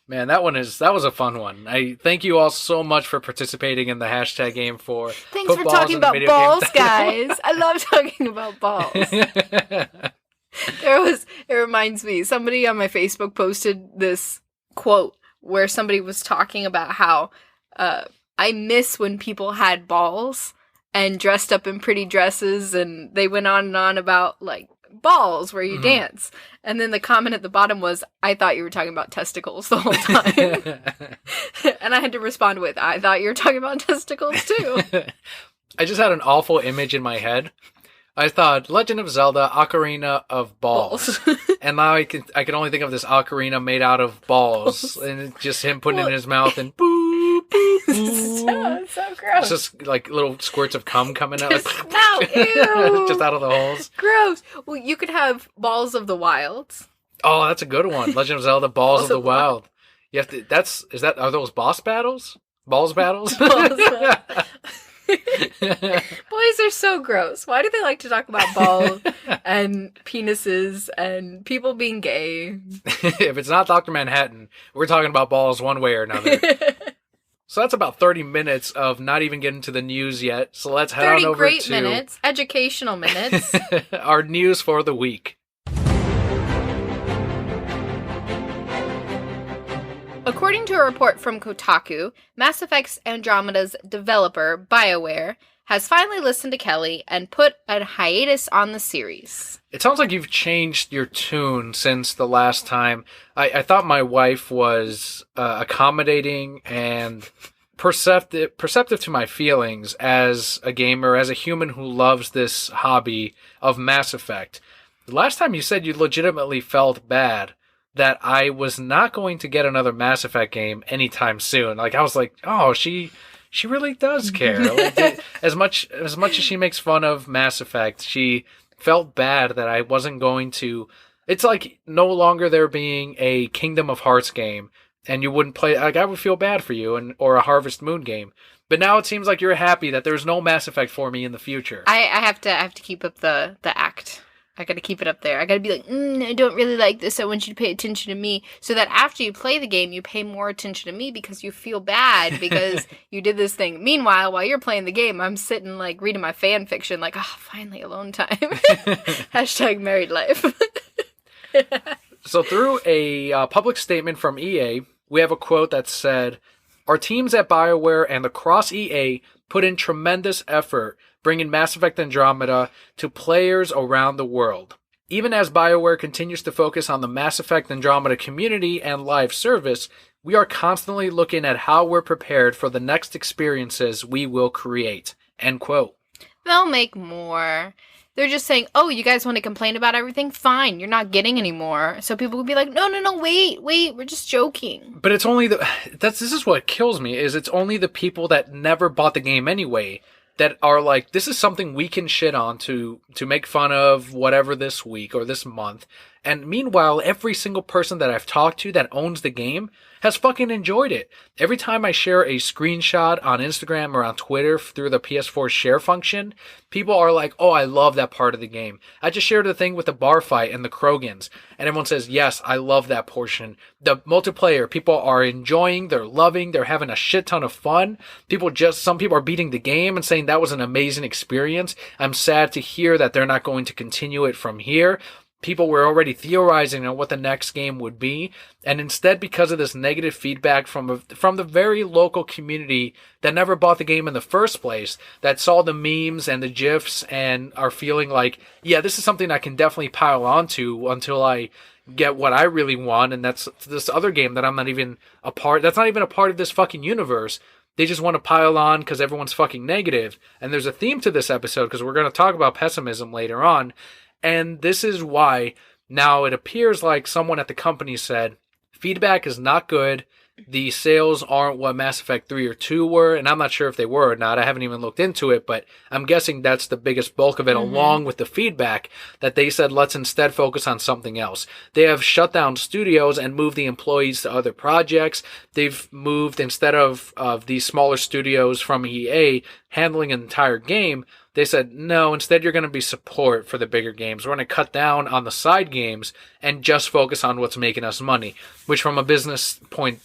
Man, that was a fun one. I thank you all so much for participating in the hashtag game for Thanks for talking about balls, guys. I love talking about balls. It reminds me, somebody on my Facebook posted this quote where somebody was talking about how I miss when people had balls and dressed up in pretty dresses, and they went on and on about, like, balls where you dance. And then the comment at the bottom was, I thought you were talking about testicles the whole time. And I had to respond with, I thought you were talking about testicles too. I just had an awful image in my head. I thought Legend of Zelda Ocarina of Balls. And now I can only think of this ocarina made out of balls. And it's just him putting it in his mouth and boop. So gross. It's just like little squirts of cum coming out. Like, no, ew. Just out of the holes. Gross. Well, you could have Balls of the Wilds. Oh, that's a good one. Legend of Zelda: Balls of the Wild. You have to. Are those boss battles? Balls battles? Boys are so gross. Why do they like to talk about balls and penises and people being gay? If it's not Dr. Manhattan, we're talking about balls one way or another. So that's about 30 minutes of not even getting to the news yet. So let's head on over 30 great minutes, educational minutes. Our news for the week. According to a report from Kotaku, Mass Effect Andromeda's developer, BioWare, has finally listened to Kelli and put a hiatus on the series. It sounds like you've changed your tune since the last time. I thought my wife was accommodating and perceptive to my feelings as a gamer, as a human who loves this hobby of Mass Effect. The last time you said you legitimately felt bad that I was not going to get another Mass Effect game anytime soon. Like, I was like, oh, she really does care. Like, as much as she makes fun of Mass Effect, she felt bad that I wasn't going to. It's like no longer there being a Kingdom of Hearts game, and you wouldn't play. Like, I would feel bad for you, or a Harvest Moon game. But now it seems like you're happy that there's no Mass Effect for me in the future. I have to keep up the act. I gotta keep it up there. I gotta be like, I don't really like this. I want you to pay attention to me. So that after you play the game, you pay more attention to me because you feel bad because you did this thing. Meanwhile, while you're playing the game, I'm sitting like reading my fan fiction like, finally alone time. Hashtag married life. So through a public statement from EA, we have a quote that said, "Our teams at BioWare and across EA put in tremendous effort bringing Mass Effect Andromeda to players around the world. Even as BioWare continues to focus on the Mass Effect Andromeda community and live service, we are constantly looking at how we're prepared for the next experiences we will create." End quote. They'll make more. They're just saying, oh, you guys want to complain about everything? Fine, you're not getting any more. So people will be like, no, wait, we're just joking. But it's only this is what kills me, is it's only the people that never bought the game anyway that are like, this is something we can shit on to make fun of whatever this week or this month. And meanwhile, every single person that I've talked to that owns the game has fucking enjoyed it. Every time I share a screenshot on Instagram or on Twitter through the PS4 share function, people are like, oh, I love that part of the game. I just shared the thing with the bar fight and the Krogans, and everyone says, yes, I love that portion. The multiplayer, people are enjoying, they're loving, they're having a shit ton of fun. Some people are beating the game and saying that was an amazing experience. I'm sad to hear that they're not going to continue it from here. People were already theorizing on what the next game would be, and instead, because of this negative feedback from the very local community that never bought the game in the first place, that saw the memes and the GIFs and are feeling like, yeah, this is something I can definitely pile onto until I get what I really want, and that's this other game that I'm not even a part. That's not even a part of this fucking universe. They just want to pile on because everyone's fucking negative. And there's a theme to this episode because we're going to talk about pessimism later on. And this is why now it appears like someone at the company said, feedback is not good. The sales aren't what Mass Effect 3 or 2 were, and I'm not sure if they were or not. I haven't even looked into it, but I'm guessing that's the biggest bulk of it, along with the feedback that they said, let's instead focus on something else. They have shut down studios and moved the employees to other projects. They've moved, instead of these smaller studios from EA handling an entire game, they said, no, instead you're going to be support for the bigger games. We're going to cut down on the side games and just focus on what's making us money, which from a business point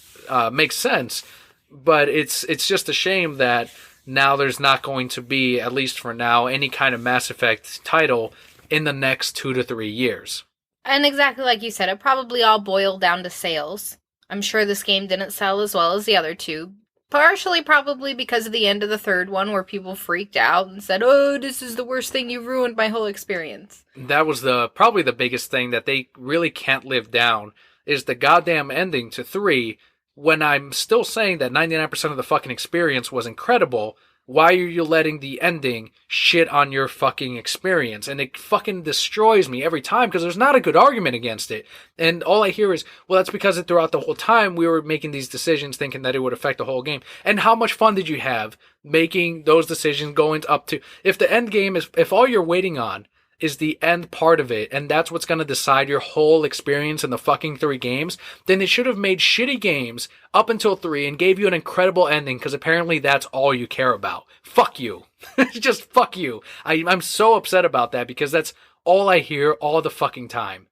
makes sense. But it's just a shame that now there's not going to be, at least for now, any kind of Mass Effect title in the next 2 to 3 years. And exactly like you said, it probably all boiled down to sales. I'm sure this game didn't sell as well as the other two. Partially probably because of the end of the third one where people freaked out and said, oh, this is the worst thing, you've ruined my whole experience. That was probably the biggest thing that they really can't live down, is the goddamn ending to 3, when I'm still saying that 99% of the fucking experience was incredible. why are you letting the ending shit on your fucking experience? And it fucking destroys me every time because there's not a good argument against it. And all I hear is, well, that's because throughout the whole time we were making these decisions thinking that it would affect the whole game. And how much fun did you have making those decisions going up to, if the end game is, if all you're waiting on is the end part of it, and that's what's going to decide your whole experience in the fucking 3 games, then they should have made shitty games up until 3 and gave you an incredible ending, because apparently that's all you care about. Fuck you. Just fuck you. I'm so upset about that, because that's all I hear all the fucking time.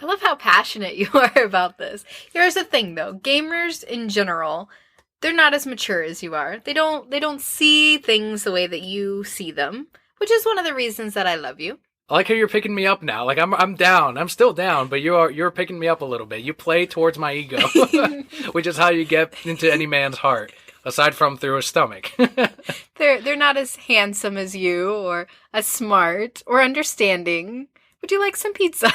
I love how passionate you are about this. Here's the thing, though. Gamers in general, they're not as mature as you are. They don't see things the way that you see them, which is one of the reasons that I love you. I like how you're picking me up now. Like I'm down. I'm still down, but you're picking me up a little bit. You play towards my ego, which is how you get into any man's heart, aside from through his stomach. They're not as handsome as you, or as smart, or understanding. Would you like some pizza?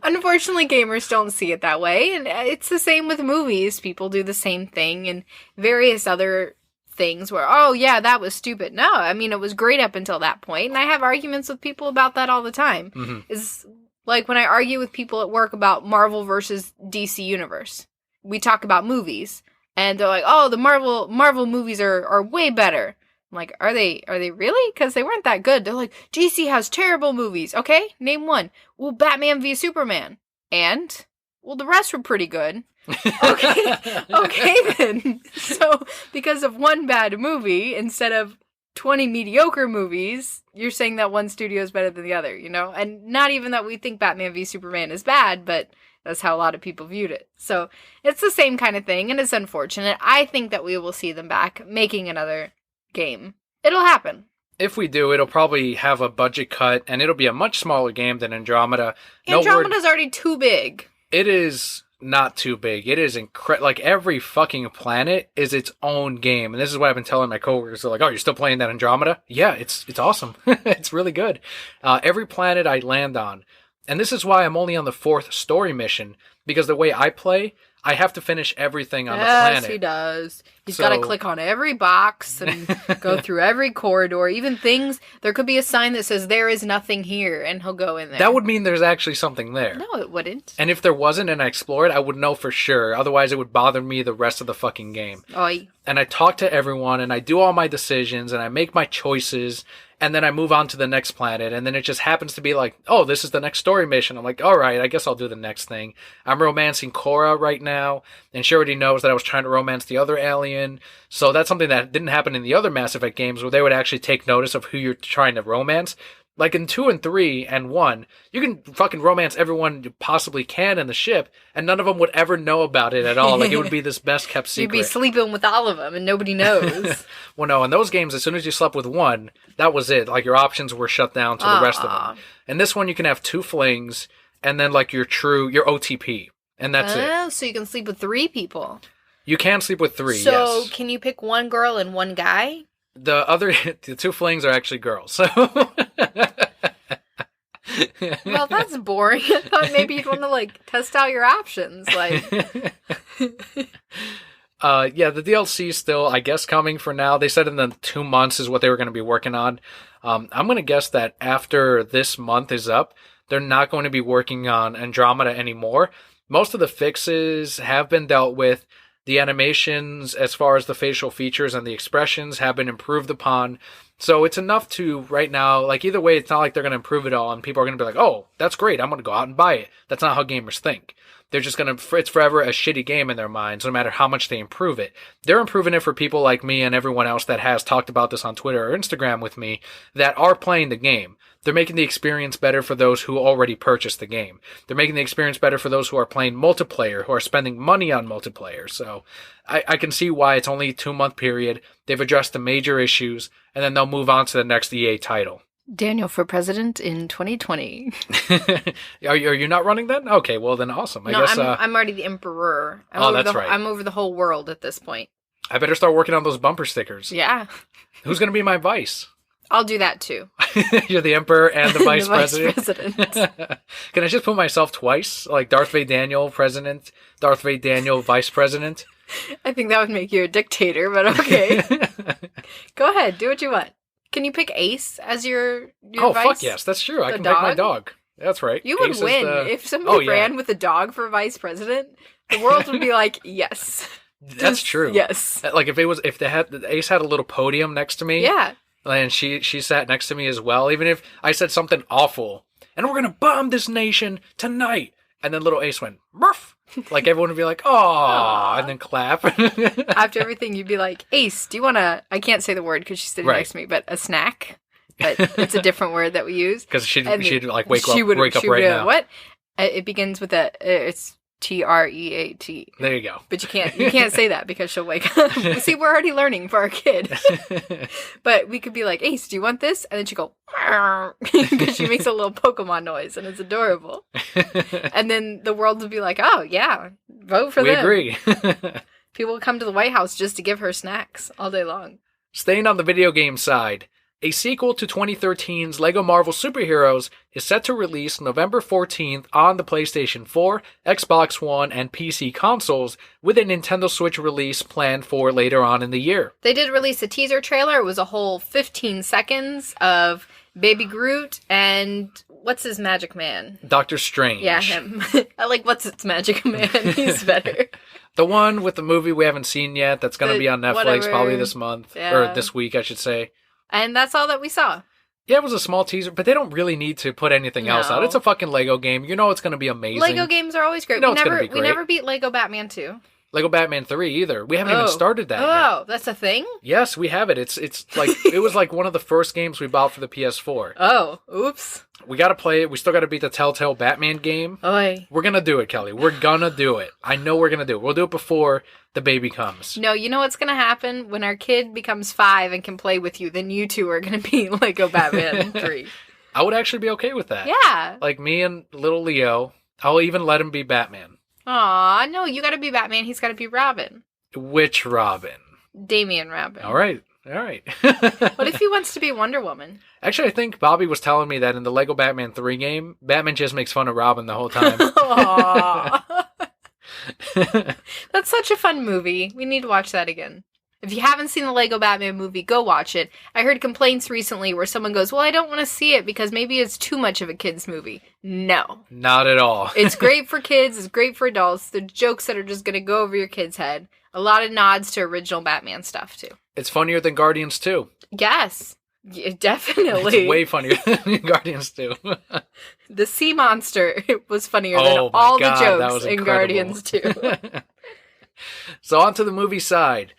Unfortunately, gamers don't see it that way, and it's the same with movies. People do the same thing, and various other things where, oh yeah, that was stupid. No, I mean, it was great up until that point, and I have arguments with people about that all the time. Mm-hmm. It's like when I argue with people at work about Marvel versus DC Universe. We talk about movies, and they're like, oh, the Marvel movies are way better. I'm like, are they really? Because they weren't that good. They're like, DC has terrible movies. Okay, name one. Well, Batman v Superman. And, well, the rest were pretty good. Okay then. So, because of one bad movie, instead of 20 mediocre movies, you're saying that one studio is better than the other, you know? And not even that we think Batman v Superman is bad, but that's how a lot of people viewed it. So, it's the same kind of thing, and it's unfortunate. I think that we will see them back making another game. It'll happen. If we do, it'll probably have a budget cut, and it'll be a much smaller game than Andromeda. Andromeda's already too big. It is not too big. It is incredible. Like, every fucking planet is its own game. And this is what I've been telling my coworkers. They're like, oh, you're still playing that Andromeda? Yeah, it's awesome. It's really good. Every planet I land on. And this is why I'm only on the 4th story mission. Because the way I play, I have to finish everything on the planet. Yes, he does. He's got to click on every box and go through every corridor. Even things, there could be a sign that says, there is nothing here, and he'll go in there. That would mean there's actually something there. No, it wouldn't. And if there wasn't and I explored, I would know for sure. Otherwise, it would bother me the rest of the fucking game. Oy. And I talk to everyone, and I do all my decisions, and I make my choices, and then I move on to the next planet, and then it just happens to be like, oh, this is the next story mission. I'm like, all right, I guess I'll do the next thing. I'm romancing Cora right now, and she already knows that I was trying to romance the other alien. So that's something that didn't happen in the other Mass Effect games, where they would actually take notice of who you're trying to romance. Like in 2 and 3 and 1, you can fucking romance everyone you possibly can in the ship, and none of them would ever know about it at all. Like, it would be this best kept secret. You'd be sleeping with all of them, and nobody knows. Well, no, in those games, as soon as you slept with one, that was it. Like, your options were shut down to the rest of them. In this one, you can have 2 flings, and then, like, your OTP, and that's it. Oh, so you can sleep with 3 people. You can sleep with 3, yes. So, can you pick one girl and one guy? The 2 flings are actually girls, so... Well, that's boring. I thought maybe you'd want to, like, test out your options, like... Yeah, the DLC is still, I guess, coming for now. They said in the 2 months is what they were going to be working on. I'm going to guess that after this month is up, they're not going to be working on Andromeda anymore. Most of the fixes have been dealt with. The animations, as far as the facial features and the expressions, have been improved upon. So it's enough to, right now, like, either way, it's not like they're going to improve it all and people are going to be like, oh, that's great, I'm going to go out and buy it. That's not how gamers think. They're just going to, it's forever a shitty game in their minds, no matter how much they improve it. They're improving it for people like me and everyone else that has talked about this on Twitter or Instagram with me that are playing the game. They're making the experience better for those who already purchased the game. They're making the experience better for those who are playing multiplayer, who are spending money on multiplayer. So I can see why it's only a 2-month period. They've addressed the major issues, and then they'll move on to the next EA title. Daniel for president in 2020. Are you not running then? Okay, well then awesome. I guess I'm already the emperor. That's right. I'm over the whole world at this point. I better start working on those bumper stickers. Yeah. Who's going to be my vice? I'll do that too. You're the emperor and the vice president. Can I just put myself twice? Like Darth Vader Daniel president, Darth Vader Daniel vice president? I think that would make you a dictator, but okay. Go ahead, do what you want. Can you pick Ace as your Oh, vice? fuck yes, that's true. I can pick my dog. That's right. You would Ace win. If somebody ran with a dog for vice president, the world would be like, yes. That's true. Yes. Like if Ace had a little podium next to me. Yeah. And she sat next to me as well, even if I said something awful. And we're going to bomb this nation tonight. And then little Ace went, Murph. Like everyone would be like, "Oh," and then clap. After everything, you'd be like, "Ace, do you want to?" I can't say the word because she's sitting next to me, but a snack. But it's a different word that we use because she'd like wake up right now. What? It begins with it's TREAT. There you go. But you can't say that because she'll wake up. See, we're already learning for our kid. But we could be like, Ace, do you want this? And then she'd go, because she makes a little Pokemon noise and it's adorable. And then the world would be like, oh yeah, vote for them. We agree. People would come to the White House just to give her snacks all day long. Staying on the video game side, a sequel to 2013's LEGO Marvel Superheroes is set to release November 14th on the PlayStation 4, Xbox One, and PC consoles, with a Nintendo Switch release planned for later on in the year. They did release a teaser trailer. It was a whole 15 seconds of Baby Groot and what's his magic man? Doctor Strange. Yeah, him. I like what's its magic man. He's better. The one with the movie we haven't seen yet that's going to be on Netflix probably this month, or this week, I should say. And that's all that we saw. Yeah, it was a small teaser, but they don't really need to put anything else out. It's a fucking Lego game. You know it's going to be amazing. Lego games are always great. You know it's going to be great. We never beat Lego Batman 2. Lego Batman 3 either. We haven't even started that yet. That's a thing? Yes, we have it. It's like it was like one of the first games we bought for the PS4. Oh, oops. We got to play it. We still got to beat the Telltale Batman game. Oy. We're going to do it, Kelly. We're going to do it. I know we're going to do it. We'll do it before the baby comes. No, you know what's going to happen? When our kid becomes 5 and can play with you, then you two are going to be Lego Batman 3. I would actually be okay with that. Yeah. Like me and little Leo, I'll even let him be Batman. Aw, no, you gotta be Batman, he's gotta be Robin. Which Robin? Damian Robin. All right. What if he wants to be Wonder Woman? Actually, I think Bobby was telling me that in the Lego Batman 3 game, Batman just makes fun of Robin the whole time. That's such a fun movie. We need to watch that again. If you haven't seen the Lego Batman movie, go watch it. I heard complaints recently where someone goes, well, I don't want to see it because maybe it's too much of a kid's movie. No. Not at all. It's great for kids. It's great for adults. The jokes that are just going to go over your kid's head. A lot of nods to original Batman stuff, too. It's funnier than Guardians 2. Yes. Yeah, definitely. It's way funnier than Guardians 2. The sea monster was funnier than all the jokes in Guardians 2. So on to the movie side.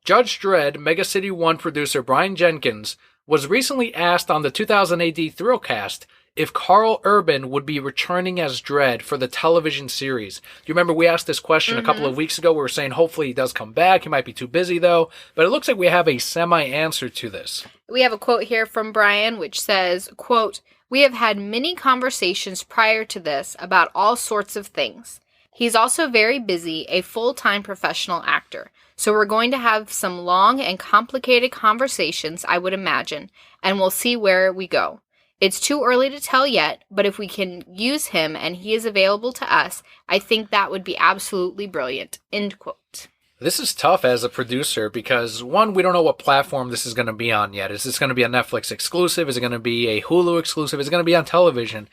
Judge Dredd Mega City 1 producer Brian Jenkins was recently asked on the 2000 AD Thrillcast if Karl Urban would be returning as Dredd for the television series. Do you remember we asked this question a couple of weeks ago? We were saying hopefully he does come back. He might be too busy though. But it looks like we have a semi-answer to this. We have a quote here from Brian which says, quote, "We have had many conversations prior to this about all sorts of things. He's also very busy, a full-time professional actor. So we're going to have some long and complicated conversations, I would imagine, and we'll see where we go. It's too early to tell yet, but if we can use him and he is available to us, I think that would be absolutely brilliant." End quote. This is tough as a producer because, one, we don't know what platform this is going to be on yet. Is this going to be a Netflix exclusive? Is it going to be a Hulu exclusive? Is it going to be on television?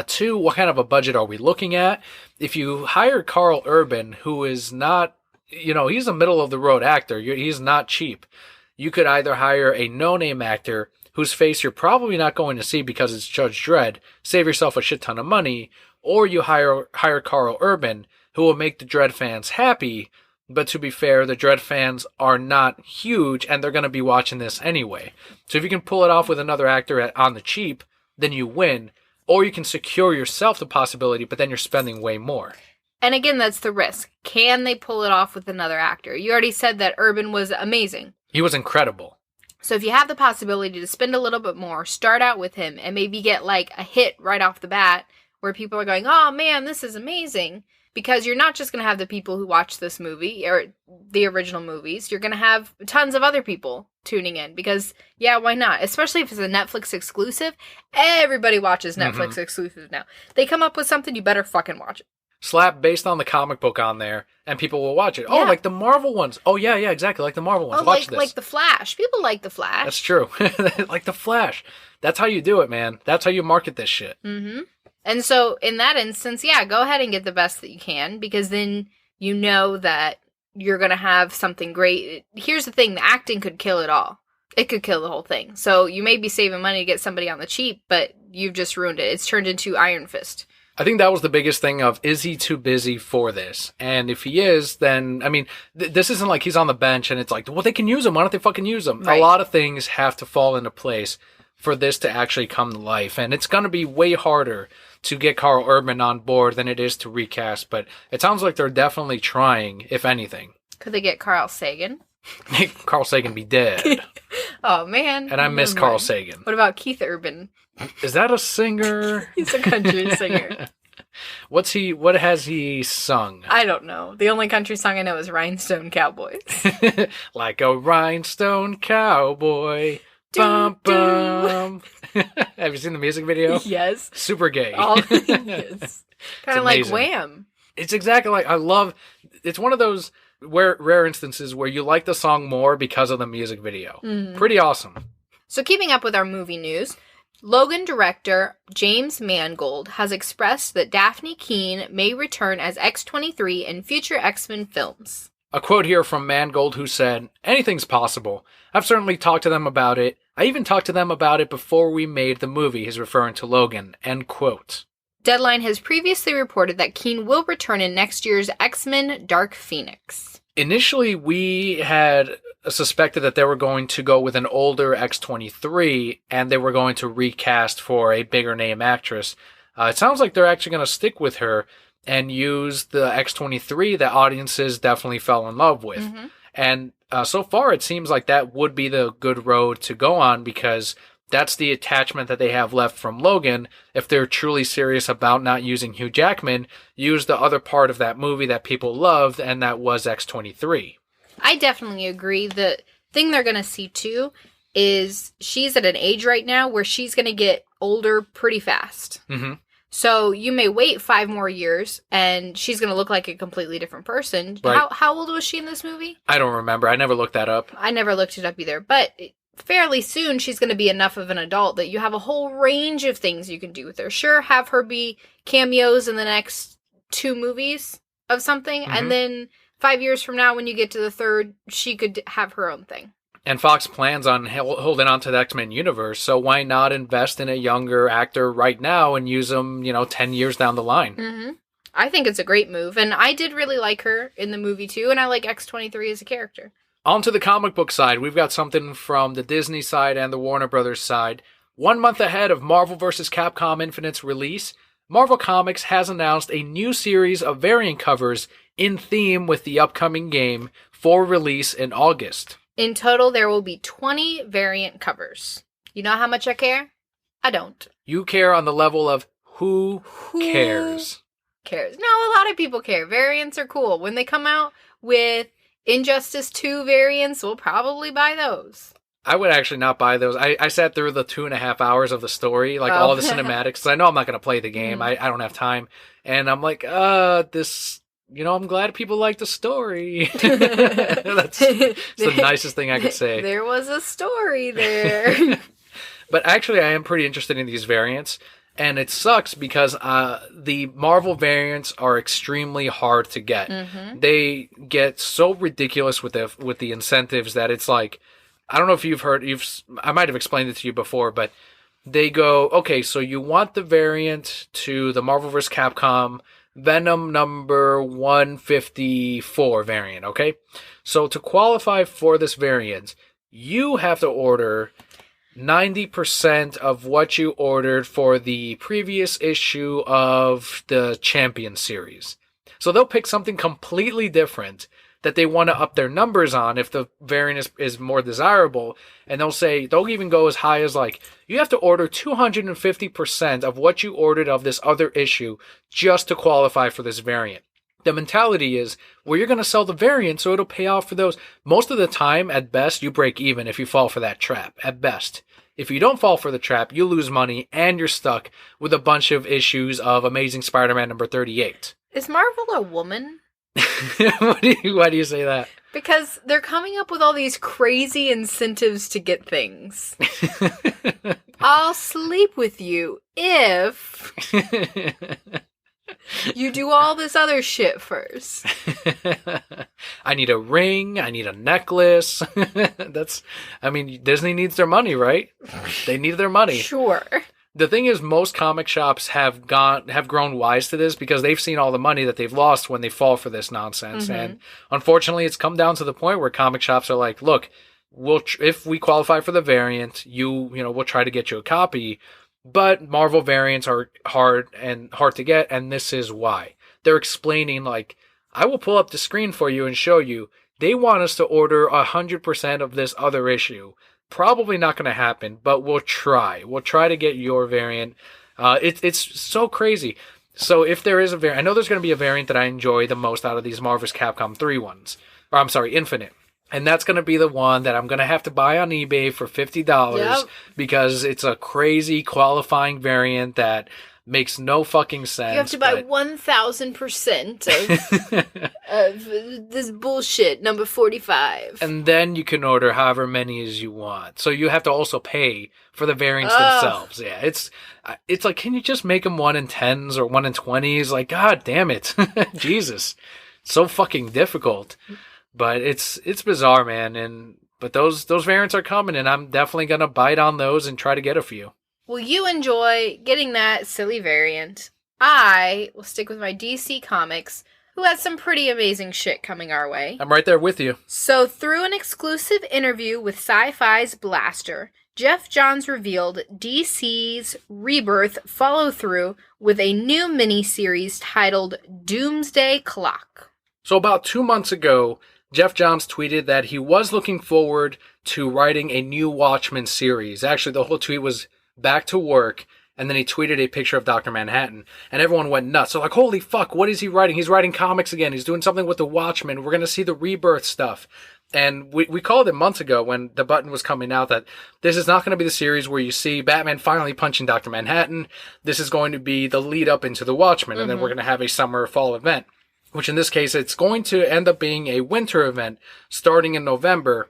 Two, what kind of a budget are we looking at? If you hire Karl Urban, who is not, he's a middle-of-the-road actor. He's not cheap. You could either hire a no-name actor whose face you're probably not going to see because it's Judge Dredd, save yourself a shit ton of money, or you hire Karl Urban, who will make the Dredd fans happy. But to be fair, the Dredd fans are not huge, and they're going to be watching this anyway. So if you can pull it off with another actor on the cheap, then you win. Or you can secure yourself the possibility, but then you're spending way more. And again, that's the risk. Can they pull it off with another actor? You already said that Urban was amazing. He was incredible. So if you have the possibility to spend a little bit more, start out with him, and maybe get like a hit right off the bat, where people are going, oh man, this is amazing. Because you're not just going to have the people who watch this movie, or the original movies. You're going to have tons of other people tuning in. Because, yeah, why not? Especially if it's a Netflix exclusive. Everybody watches Netflix exclusives now. They come up with something, you better fucking watch it. slap based on the comic book on there, and people will watch it. Yeah. Oh, like the Marvel ones. Oh, yeah, exactly, like the Marvel ones. Watch this. Like the Flash. People like the Flash. That's true. Like the Flash. That's how you do it, man. That's how you market this shit. Mm-hmm. And so, in that instance, yeah, go ahead and get the best that you can, because then you know that you're going to have something great. Here's the thing, the acting could kill it all. It could kill the whole thing. So you may be saving money to get somebody on the cheap, but you've just ruined it. It's turned into Iron Fist. I think that was the biggest thing of, is he too busy for this? And if he is, then, I mean, this isn't like he's on the bench and it's like, well, they can use him. Why don't they fucking use him? Right. A lot of things have to fall into place for this to actually come to life. And it's going to be way harder to get Carl Urban on board than it is to recast. But it sounds like they're definitely trying, if anything. Could they get Carl Sagan? Carl Sagan be dead. Oh, man. And I miss Carl Sagan. What about Keith Urban? Is that a singer? He's a country singer. What has he sung? I don't know. The only country song I know is Rhinestone Cowboys. Like a rhinestone cowboy. Bum, bum. Have you seen the music video? Yes. Super gay. Yes. Kind of like Wham. It's exactly like, it's one of those rare instances where you like the song more because of the music video. Mm-hmm. Pretty awesome. So keeping up with our movie news, Logan director James Mangold has expressed that Daphne Keane may return as X-23 in future X-Men films. A quote here from Mangold, who said, "Anything's possible. I've certainly talked to them about it. I even talked to them about it before we made the movie," he's referring to Logan, end quote. Deadline has previously reported that Keane will return in next year's X-Men Dark Phoenix. Initially, we had suspected that they were going to go with an older X-23, and they were going to recast for a bigger name actress. It sounds like they're actually going to stick with her and use the X-23 that audiences definitely fell in love with. Mm-hmm. And so far, it seems like that would be the good road to go on, because that's the attachment that they have left from Logan. If they're truly serious about not using Hugh Jackman, use the other part of that movie that people loved, and that was X-23. I definitely agree. The thing they're going to see, too, is she's at an age right now where she's going to get older pretty fast. Mm-hmm. So you may wait 5 more years, and she's going to look like a completely different person. Right. How old was she in this movie? I don't remember. I never looked that up. I never looked it up either. But fairly soon, she's going to be enough of an adult that you have a whole range of things you can do with her. Sure, have her be cameos in the next 2 movies of something, mm-hmm. and then 5 years from now, when you get to the 3rd, she could have her own thing. And Fox plans on holding on to the X-Men universe, so why not invest in a younger actor right now and use them, 10 years down the line? Mm-hmm. I think it's a great move, and I did really like her in the movie too, and I like X-23 as a character. On to the comic book side, we've got something from the Disney side and the Warner Brothers side. 1 month ahead of Marvel vs. Capcom Infinite's release, Marvel Comics has announced a new series of variant covers in theme with the upcoming game for release in August. In total, there will be 20 variant covers. You know how much I care? I don't. You care on the level of who cares? Cares. No, a lot of people care. Variants are cool. When they come out with Injustice 2 variants, we'll probably buy those. I would actually not buy those. I sat through the 2.5 hours of the story, all the cinematics, because I know I'm not going to play the game. I don't have time. And I'm like, this... I'm glad people like the story. That's the nicest thing I could say. There was a story there. But actually, I am pretty interested in these variants. And it sucks because the Marvel variants are extremely hard to get. Mm-hmm. They get so ridiculous with the incentives that it's like, I don't know if you've heard, I might have explained it to you before, but they go, okay, so you want the variant to the Marvel vs. Capcom Venom number 154 variant, okay? So to qualify for this variant, you have to order 90% of what you ordered for the previous issue of the Champion series. So they'll pick something completely different that they want to up their numbers on if the variant is more desirable. And they'll even go as high as you have to order 250% of what you ordered of this other issue just to qualify for this variant. The mentality is, well, you're going to sell the variant, so it'll pay off for those. Most of the time, at best, you break even if you fall for that trap, at best. If you don't fall for the trap, you lose money and you're stuck with a bunch of issues of Amazing Spider-Man number 38. Is Marvel a woman? Why do you say that? Because they're coming up with all these crazy incentives to get things. I'll sleep with you if you do all this other shit first. I need a ring. I need a necklace. Disney needs their money, right? They need their money. Sure. The thing is, most comic shops have grown wise to this because they've seen all the money that they've lost when they fall for this nonsense. Mm-hmm. And unfortunately, it's come down to the point where comic shops are like, look, if we qualify for the variant, we'll try to get you a copy. But Marvel variants are hard to get, and this is why. They're explaining, like, I will pull up the screen for you and show you. They want us to order 100% of this other issue. Probably not going to happen, but we'll try. We'll try to get your variant. It's so crazy. So if there is a variant, I know there's going to be a variant that I enjoy the most out of these Marvel's Capcom 3 ones. Or I'm sorry, Infinite. And that's going to be the one that I'm going to have to buy on eBay for $50 because it's a crazy qualifying variant that makes no fucking sense. You have to buy 1,000% of this bullshit, number 45. And then you can order however many as you want. So you have to also pay for the variants themselves. Yeah, it's like, can you just make them 1 in 10s or 1 in 20s? Like, God damn it. Jesus. So fucking difficult. But it's bizarre, man. But those variants are coming, and I'm definitely going to bite on those and try to get a few. Will you enjoy getting that silly variant? I will stick with my DC Comics, who has some pretty amazing shit coming our way. I'm right there with you. So through an exclusive interview with Sci-Fi's Blaster, Jeff Johns revealed DC's Rebirth follow-through with a new miniseries titled Doomsday Clock. So about 2 months ago, Jeff Johns tweeted that he was looking forward to writing a new Watchmen series. Actually, the whole tweet was back to work, and then he tweeted a picture of Dr. Manhattan, and everyone went nuts. So like, holy fuck, what is he writing? He's writing comics again. He's doing something with the Watchmen. We're going to see the Rebirth stuff. And we called it months ago when the button was coming out that this is not going to be the series where you see Batman finally punching Dr. Manhattan. This is going to be the lead up into the Watchmen, and then we're going to have a summer fall event, which in this case, it's going to end up being a winter event starting in November.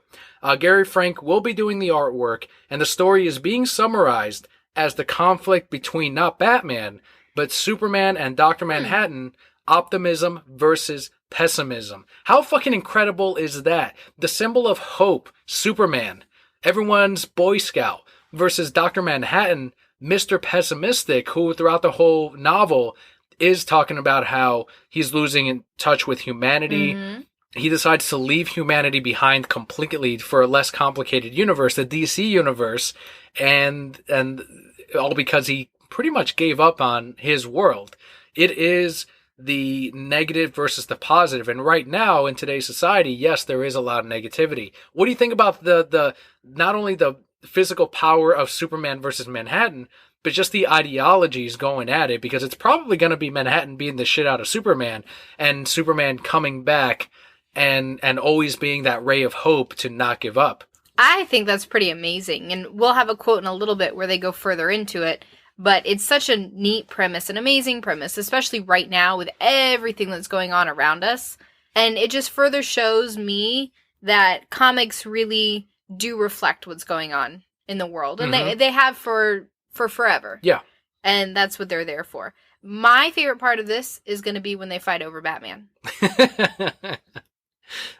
Gary Frank will be doing the artwork, and the story is being summarized as the conflict between not Batman, but Superman and Dr. Manhattan, optimism versus pessimism. How fucking incredible is that? The symbol of hope, Superman, everyone's Boy Scout, versus Dr. Manhattan, Mr. Pessimistic, who throughout the whole novel is talking about how he's losing in touch with humanity. Mm-hmm. He decides to leave humanity behind completely for a less complicated universe, the DC universe, and all because he pretty much gave up on his world. It is the negative versus the positive, and right now in today's society, yes, there is a lot of negativity. What do you think about the not only the physical power of Superman versus Manhattan, but just the ideologies going at it? Because it's probably going to be Manhattan beating the shit out of Superman, and Superman coming back and always being that ray of hope to not give up. I think that's pretty amazing, and we'll have a quote in a little bit where they go further into it, but it's such a neat premise, an amazing premise, especially right now with everything that's going on around us, and it just further shows me that comics really do reflect what's going on in the world, and they have for forever. Yeah. And that's what they're there for. My favorite part of this is going to be when they fight over Batman.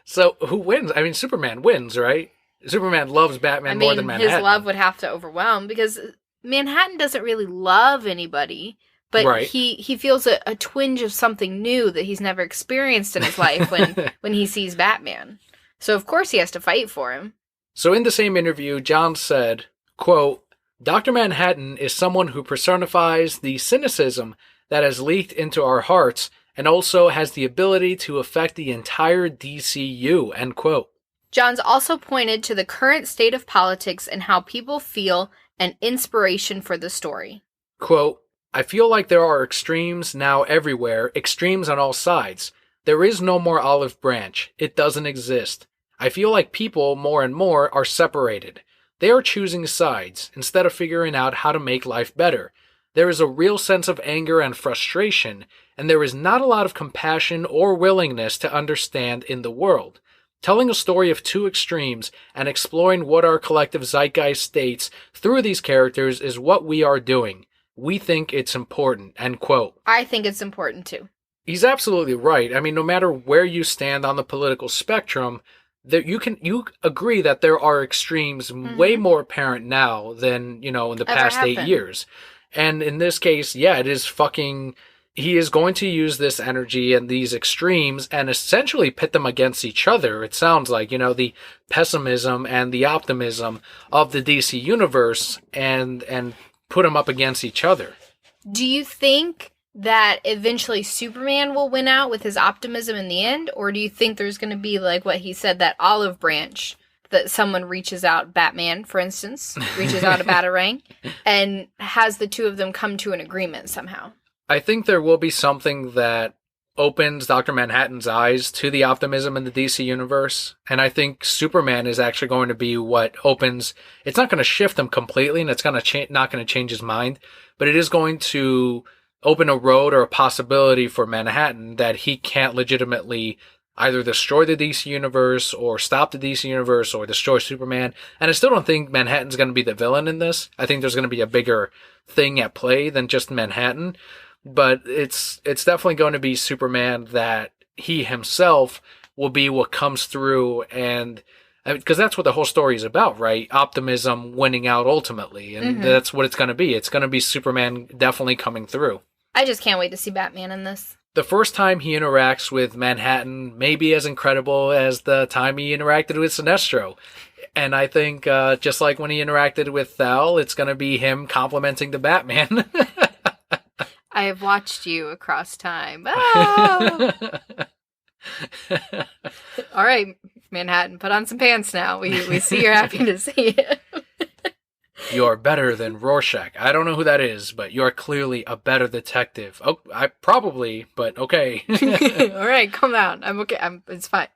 So, who wins? I mean, Superman wins, right? Superman loves Batman more than Manhattan. His love would have to overwhelm, because Manhattan doesn't really love anybody, but he feels a twinge of something new that he's never experienced in his life when he sees Batman. So, of course, he has to fight for him. So, in the same interview, John said, quote, Dr. Manhattan is someone who personifies the cynicism that has leaked into our hearts and also has the ability to affect the entire DCU, end quote. Johns also pointed to the current state of politics and how people feel an inspiration for the story. Quote, I feel like there are extremes now everywhere, extremes on all sides. There is no more olive branch. It doesn't exist. I feel like people, more and more, are separated. They are choosing sides instead of figuring out how to make life better. there is a real sense of anger and frustration, and there is not a lot of compassion or willingness to understand in the world. Telling a story of two extremes and exploring what our collective zeitgeist states through these characters is what we are doing. We think it's important." End quote. I think it's important too. He's absolutely right. I mean, no matter where you stand on the political spectrum, that you agree that there are extremes way more apparent now than, in the past 8 years. And in this case, yeah, it is fucking... He is going to use this energy and these extremes and essentially pit them against each other. It sounds like, the pessimism and the optimism of the DC universe and put them up against each other. Do you think that eventually Superman will win out with his optimism in the end? Or do you think there's going to be, like what he said, that olive branch that someone reaches out, Batman, for instance, reaches out a batarang and has the two of them come to an agreement somehow? I think there will be something that opens Dr. Manhattan's eyes to the optimism in the DC universe. And I think Superman is actually going to be what opens... It's not going to shift him completely, and it's going to not going to change his mind, but it is going to open a road or a possibility for Manhattan that he can't legitimately either destroy the DC universe or stop the DC universe or destroy Superman. And I still don't think Manhattan's going to be the villain in this. I think there's going to be a bigger thing at play than just Manhattan. But it's definitely going to be Superman that he himself will be what comes through, and because that's what the whole story is about, right? Optimism winning out ultimately, and that's what it's going to be. It's going to be Superman definitely coming through. I just can't wait to see Batman in this. The first time he interacts with Manhattan may be as incredible as the time he interacted with Sinestro. And I think just like when he interacted with Thal, it's going to be him complimenting the Batman. I have watched you across time. Oh! All right, Manhattan, put on some pants now. We see you're happy to see it. You're better than Rorschach. I don't know who that is, but you're clearly a better detective. Oh, I probably, but okay. All right, calm down. I'm okay. It's fine.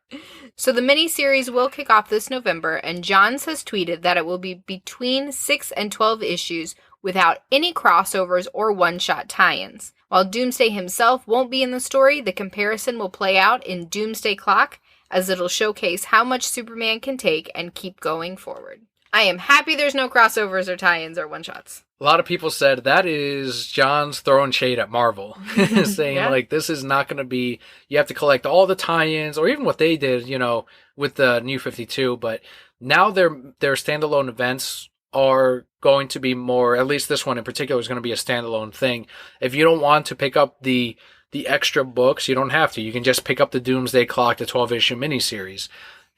So the miniseries will kick off this November, and Johns has tweeted that it will be between 6 and 12 issues without any crossovers or one-shot tie-ins. While Doomsday himself won't be in the story, the comparison will play out in Doomsday Clock, as it'll showcase how much Superman can take and keep going forward. I am happy there's no crossovers or tie-ins or one-shots. A lot of people said that is John's throwing shade at Marvel, saying this is not going to be, you have to collect all the tie-ins, or even what they did, with the New 52, but now their standalone events are going to be more, at least this one in particular is going to be a standalone thing. If you don't want to pick up the extra books, you don't have to. You can just pick up the Doomsday Clock, the 12-issue miniseries.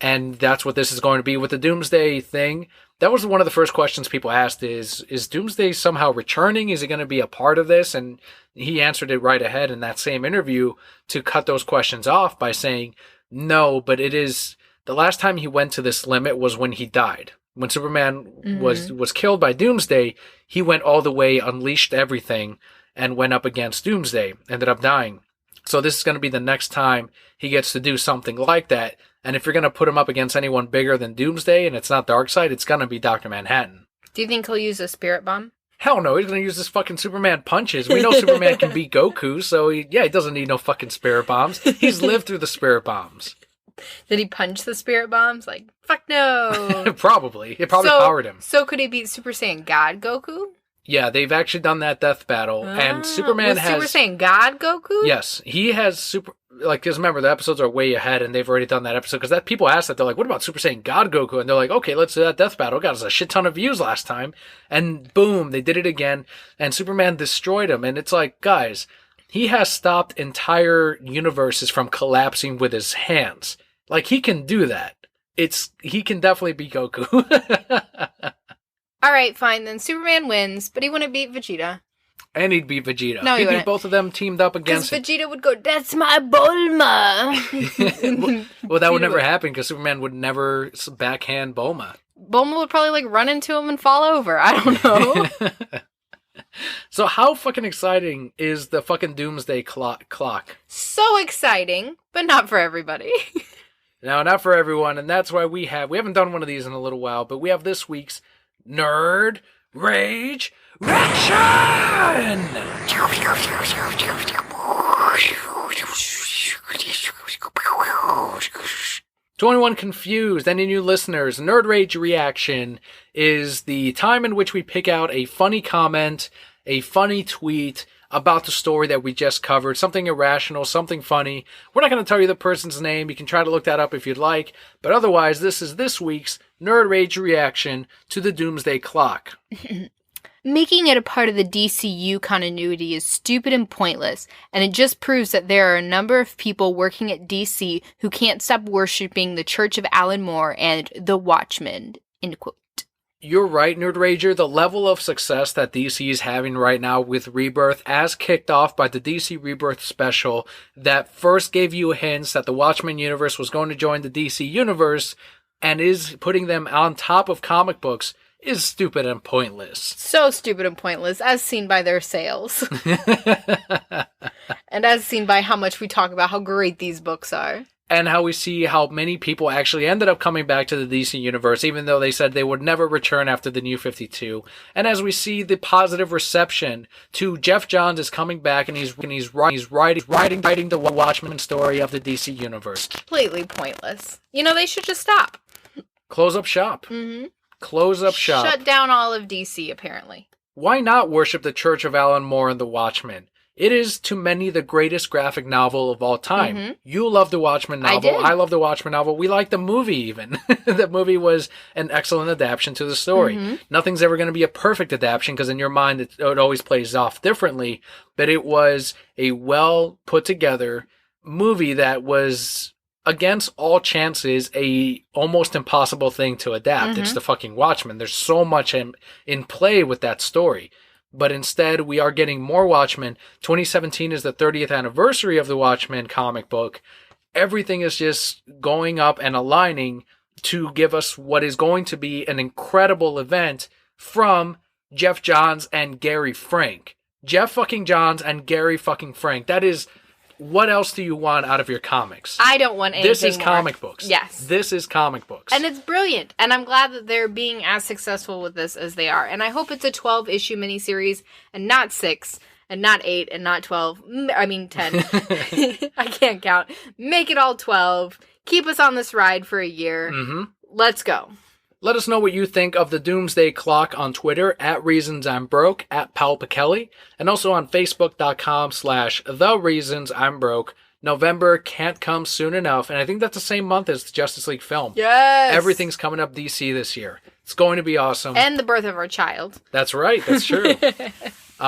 And that's what this is going to be with the Doomsday thing. That was one of the first questions people asked is Doomsday somehow returning? Is he going to be a part of this? And he answered it right ahead in that same interview to cut those questions off by saying, no, but it is, the last time he went to this limit was when he died. When Superman was killed by Doomsday, he went all the way, unleashed everything, and went up against Doomsday, ended up dying. So this is going to be the next time he gets to do something like that. And if you're going to put him up against anyone bigger than Doomsday, and it's not Darkseid, it's going to be Dr. Manhattan. Do you think he'll use a spirit bomb? Hell no, he's going to use his fucking Superman punches. We know Superman can beat Goku, so he doesn't need no fucking spirit bombs. He's lived through the spirit bombs. Did he punch the spirit bombs? Like, fuck no. Probably. It probably powered him. So could he beat Super Saiyan God Goku? Yeah, they've actually done that death battle, and Superman has... Super Saiyan God Goku? Yes, he has because remember, the episodes are way ahead, and they've already done that episode, because people ask that, they're like, what about Super Saiyan God Goku? And they're like, okay, let's do that death battle. It got us a shit ton of views last time, and boom, they did it again, and Superman destroyed him, and it's like, guys, he has stopped entire universes from collapsing with his hands. Like, he can do that. He can definitely beat Goku. All right, fine, then Superman wins, but he wouldn't beat Vegeta. And he'd beat Vegeta. No, he'd beat both of them teamed up against him. Because Vegeta would go, that's my Bulma! Well, that would never happen, because Superman would never backhand Bulma. Bulma would probably, run into him and fall over. I don't know. So how fucking exciting is the fucking Doomsday Clock? So exciting, but not for everybody. No, not for everyone, and that's why we haven't done one of these in a little while, but we have this week's Nerd Rage Reaction! To anyone confused, any new listeners, Nerd Rage Reaction is the time in which we pick out a funny comment, a funny tweet about the story that we just covered, something irrational, something funny. We're not going to tell you the person's name. You can try to look that up if you'd like. But otherwise, this is this week's Nerd Rage Reaction to the Doomsday Clock. Making it a part of the DCU continuity is stupid and pointless, and it just proves that there are a number of people working at DC who can't stop worshipping the Church of Alan Moore and the Watchmen, end quote. You're right, Nerd Rager. The level of success that DC is having right now with Rebirth, as kicked off by the DC Rebirth special that first gave you hints that the Watchmen universe was going to join the DC universe and is putting them on top of comic books, is stupid and pointless. So stupid and pointless, as seen by their sales. And as seen by how much we talk about how great these books are. And how we see how many people actually ended up coming back to the DC universe, even though they said they would never return after the New 52. And as we see the positive reception to Jeff Johns is coming back and he's writing the Watchmen story of the DC universe. Completely pointless. You know, they should just stop. Close up shop. Mm-hmm. Close up shop. Shut down all of DC, apparently. Why not worship the Church of Alan Moore and the Watchmen? It is, to many, the greatest graphic novel of all time. Mm-hmm. You love the Watchmen novel. I love the Watchmen novel. We like the movie, even. The movie was an excellent adaptation to the story. Mm-hmm. Nothing's ever going to be a perfect adaptation, because in your mind, it always plays off differently. But it was a well-put-together movie that was, against all chances, a almost impossible thing to adapt. Mm-hmm. It's the fucking Watchmen. There's so much in play with that story. But instead, we are getting more Watchmen. 2017 is the 30th anniversary of the Watchmen comic book. Everything is just going up and aligning to give us what is going to be an incredible event from Jeff Johns and Gary Frank. Jeff fucking Johns and Gary fucking Frank. That is... What else do you want out of your comics? I don't want anything This is more. comic books. Yes. This is comic books. And it's brilliant. And I'm glad that they're being as successful with this as they are. And I hope it's a 12-issue miniseries and not 6 and not 8 and not 12. I mean 10. I can't count. Make it all 12. Keep us on this ride for a year. Mm-hmm. Let's go. Let us know what you think of the Doomsday Clock on Twitter, @ReasonsI'mBroke, @PaulPicelli, and also on Facebook.com/TheReasonsI'mBroke. November can't come soon enough, and I think that's the same month as the Justice League film. Yes! Everything's coming up DC this year. It's going to be awesome. And the birth of our child. That's right, that's true.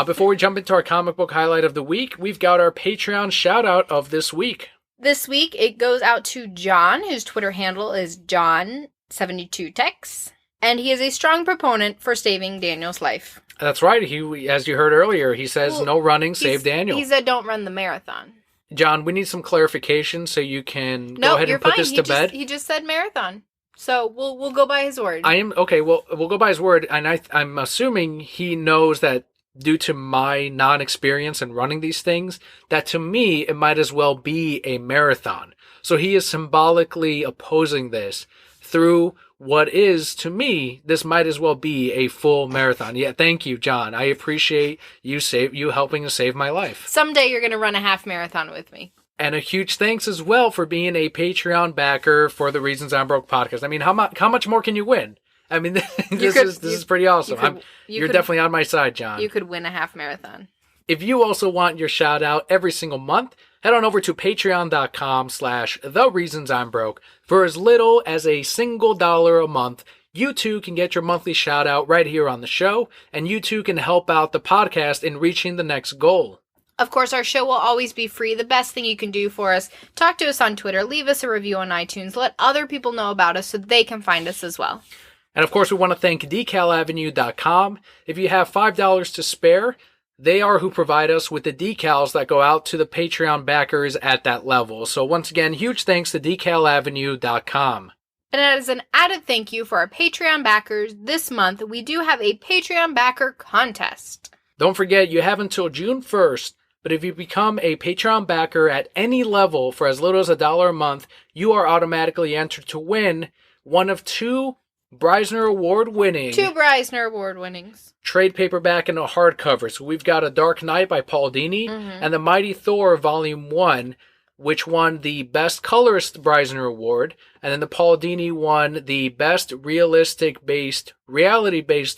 Before we jump into our comic book highlight of the week, we've got our Patreon shout-out of this week. This week, it goes out to John, whose Twitter handle is John72Tex, and he is a strong proponent for saving Daniel's life. That's right. He, as you heard earlier, he says no running, save Daniel. He said don't run the marathon. John, we need some clarification so you can go ahead and put this to bed. He just said marathon. So we'll go by his word. Okay, we'll go by his word, and I'm assuming he knows that due to my non-experience in running these things, that to me, it might as well be a marathon. So he is symbolically opposing this through what is, to me, this might as well be a full marathon. Yeah, thank you, John. I appreciate you helping to save my life. Someday you're going to run a half marathon with me. And a huge thanks as well for being a Patreon backer for the Reasons I'm Broke podcast. I mean, how much more can you win? I mean, this is pretty awesome. You're definitely on my side, John. You could win a half marathon. If you also want your shout out every single month, head on over to patreon.com/TheReasonsI'mBroke. For as little as a single $1 a month, you too can get your monthly shout out right here on the show, and you too can help out the podcast in reaching the next goal. Of course, our show will always be free. The best thing you can do for us, talk to us on Twitter, leave us a review on iTunes, let other people know about us so they can find us as well. And of course, we want to thank DecalAvenue.com. If you have $5 to spare, they are who provide us with the decals that go out to the Patreon backers at that level. So once again, huge thanks to DecalAvenue.com. And as an added thank you for our Patreon backers, this month we do have a Patreon backer contest. Don't forget, you have until June 1st, but if you become a Patreon backer at any level for as little as $1 a month, you are automatically entered to win one of 2 Breisner Award winning. 2 Breisner Award winnings. Trade paperback and a hardcover. So we've got A Dark Knight by Paul Dini and The Mighty Thor Volume 1, which won the Best Colorist Breisner Award. And then the Paul Dini won the Best Reality-Based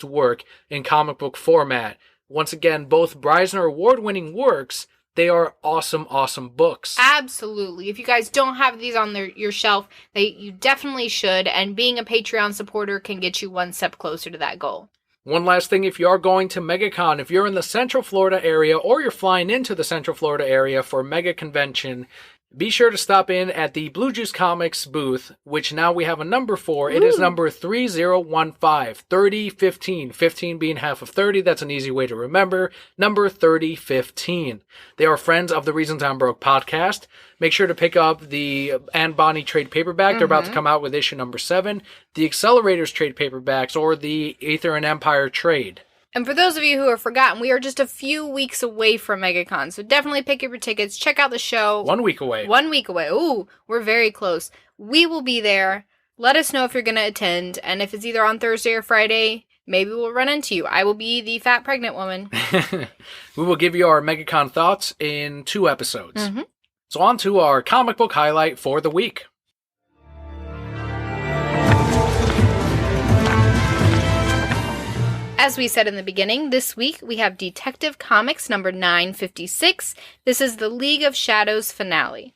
Work in Comic Book Format. Once again, both Breisner Award-winning works. They are awesome, awesome books. Absolutely. If you guys don't have these on your shelf, you definitely should. And being a Patreon supporter can get you one step closer to that goal. One last thing, if you are going to MegaCon, if you're in the Central Florida area or you're flying into the Central Florida area for Mega Convention, be sure to stop in at the Blue Juice Comics booth, which now we have a number for. It is number 3015, 3015, 15 being half of 30. That's an easy way to remember. Number 3015. They are friends of the Reasons I'm Broke podcast. Make sure to pick up the Anne Bonny trade paperback. They're about to come out with issue number 7. The Accelerators trade paperbacks or the Aether and Empire trade. And for those of you who have forgotten, we are just a few weeks away from MegaCon, so definitely pick up your tickets. Check out the show. 1 week away. 1 week away. Ooh, we're very close. We will be there. Let us know if you're going to attend, and if it's either on Thursday or Friday, maybe we'll run into you. I will be the fat pregnant woman. We will give you our MegaCon thoughts in 2 episodes. So on to our comic book highlight for the week. As we said in the beginning, this week we have Detective Comics number 956. This is the League of Shadows finale.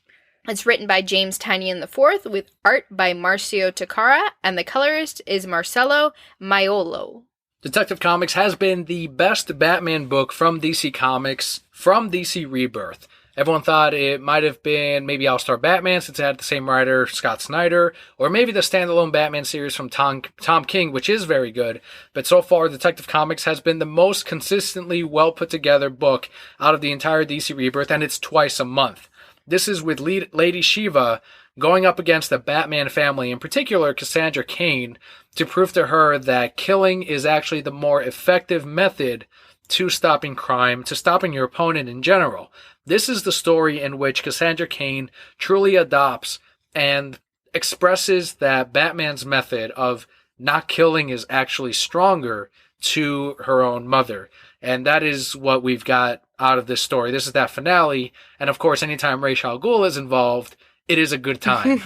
It's written by James Tynion IV with art by Marcio Takara, and the colorist is Marcelo Maiolo. Detective Comics has been the best Batman book from DC Comics from DC Rebirth. Everyone thought it might have been maybe All-Star Batman since it had the same writer, Scott Snyder, or maybe the standalone Batman series from Tom King, which is very good. But so far, Detective Comics has been the most consistently well put together book out of the entire DC Rebirth, and it's twice a month. This is with Lady Shiva going up against the Batman family, in particular Cassandra Cain, to prove to her that killing is actually the more effective method to stopping crime, to stopping your opponent in general. This is the story in which Cassandra Cain truly adopts and expresses that Batman's method of not killing is actually stronger to her own mother. And that is what we've got out of this story. This is that finale. And of course, anytime Ra's al Ghul is involved, it is a good time.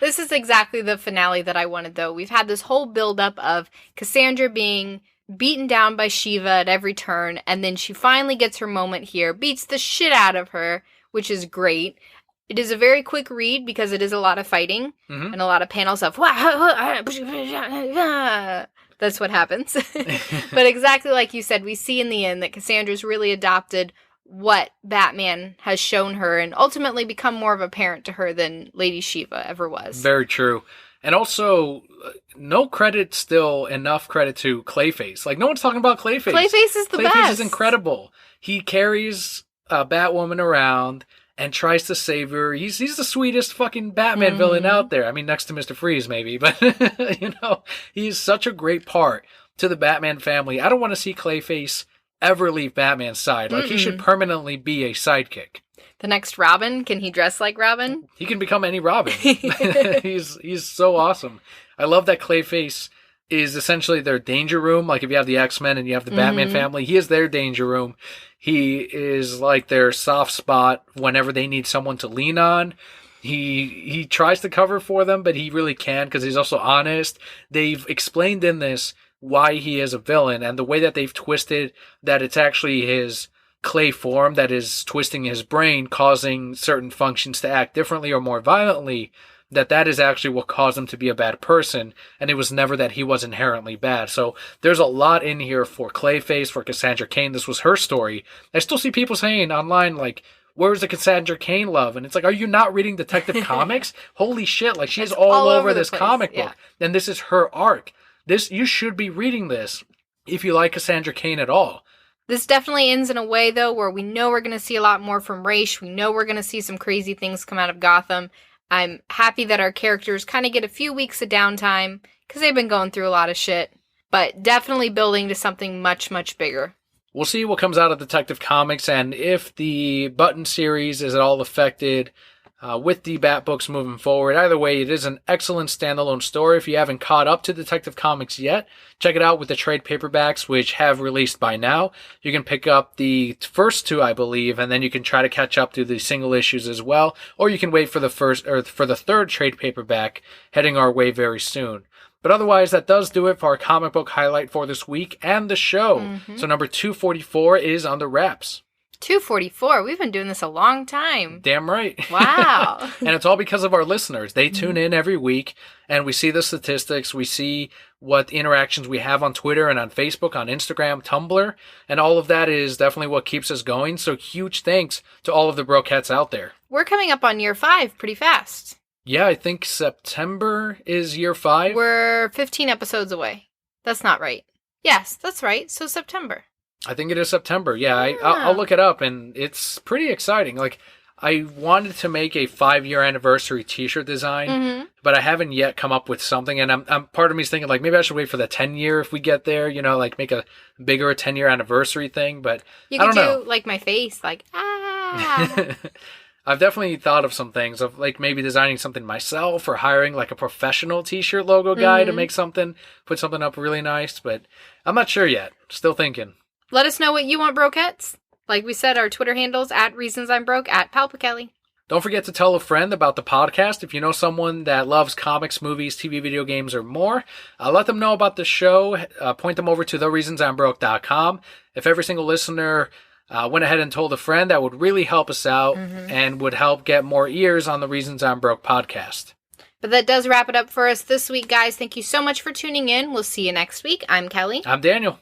This is exactly the finale that I wanted, though. We've had this whole buildup of Cassandra being beaten down by Shiva at every turn, and then she finally gets her moment here, beats the shit out of her, which is great. It is a very quick read because it is a lot of fighting and a lot of panels of that's what happens. But exactly like you said, we see in the end that Cassandra's really adopted what Batman has shown her and ultimately become more of a parent to her than Lady Shiva ever was. Very true. And also, enough credit to Clayface. Like, no one's talking about Clayface. Clayface is the best. Clayface is incredible. He carries Batwoman around and tries to save her. He's the sweetest fucking Batman villain out there. I mean, next to Mr. Freeze, maybe. But, he's such a great part to the Batman family. I don't want to see Clayface ever leave Batman's side. Like, he should permanently be a sidekick. The next Robin, can he dress like Robin? He can become any Robin. He's so awesome. I love that Clayface is essentially their danger room. Like if you have the X-Men and you have the Batman family, he is their danger room. He is like their soft spot whenever they need someone to lean on. He tries to cover for them, but he really can't because he's also honest. They've explained in this why he is a villain and the way that they've twisted that it's actually his clay form that is twisting his brain, causing certain functions to act differently or more violently, that is actually what caused him to be a bad person, and it was never that he was inherently bad. So there's a lot in here for Clayface, for Cassandra Cain. This was her story. I still see people saying online, like, where's the Cassandra Cain love? And it's like, are you not reading Detective Comics? Holy shit, like she's all over this comic book. And this is her arc. You should be reading this if you like Cassandra Cain at all. This definitely ends in a way, though, where we know we're going to see a lot more from Ra's. We know we're going to see some crazy things come out of Gotham. I'm happy that our characters kind of get a few weeks of downtime, because they've been going through a lot of shit. But definitely building to something much, much bigger. We'll see what comes out of Detective Comics, and if the Button series is at all affected with the Bat books moving forward. Either way, it is an excellent standalone story. If you haven't caught up to Detective Comics yet, check it out with the trade paperbacks, which have released by now. You can pick up the first two, I believe, and then you can try to catch up to the single issues as well, or you can wait for the third trade paperback heading our way very soon. But otherwise, that does do it for our comic book highlight for this week and the show. Mm-hmm. So number 244 is on the wraps. 244. We've been doing this a long time. Damn right. Wow. And it's all because of our listeners. They tune in every week, and we see the statistics. We see what interactions we have on Twitter and on Facebook, on Instagram, Tumblr, and all of that is definitely what keeps us going. So huge thanks to all of the Brokettes out there. We're coming up on year 5 pretty fast. Yeah, I think September is year 5. We're 15 episodes away. That's not right. Yes, that's right. So September. I think it is September. Yeah, I'll look it up, and it's pretty exciting. Like, I wanted to make a 5-year anniversary T-shirt design, but I haven't yet come up with something. And I'm part of me is thinking like maybe I should wait for the 10-year if we get there. You know, like make a bigger 10-year anniversary thing. But you I don't could know. do like my face, like ah. I've definitely thought of some things of like maybe designing something myself or hiring like a professional T-shirt logo guy to make something, put something up really nice. But I'm not sure yet. Still thinking. Let us know what you want, Brokettes. Like we said, our Twitter handles @ReasonsI'mBroke, @PalpaKelli. Don't forget to tell a friend about the podcast. If you know someone that loves comics, movies, TV, video games, or more, let them know about the show. Point them over to thereasonsi'mbroke.com. If every single listener went ahead and told a friend, that would really help us out and would help get more ears on the Reasons I'm Broke podcast. But that does wrap it up for us this week, guys. Thank you so much for tuning in. We'll see you next week. I'm Kelli. I'm Daniel.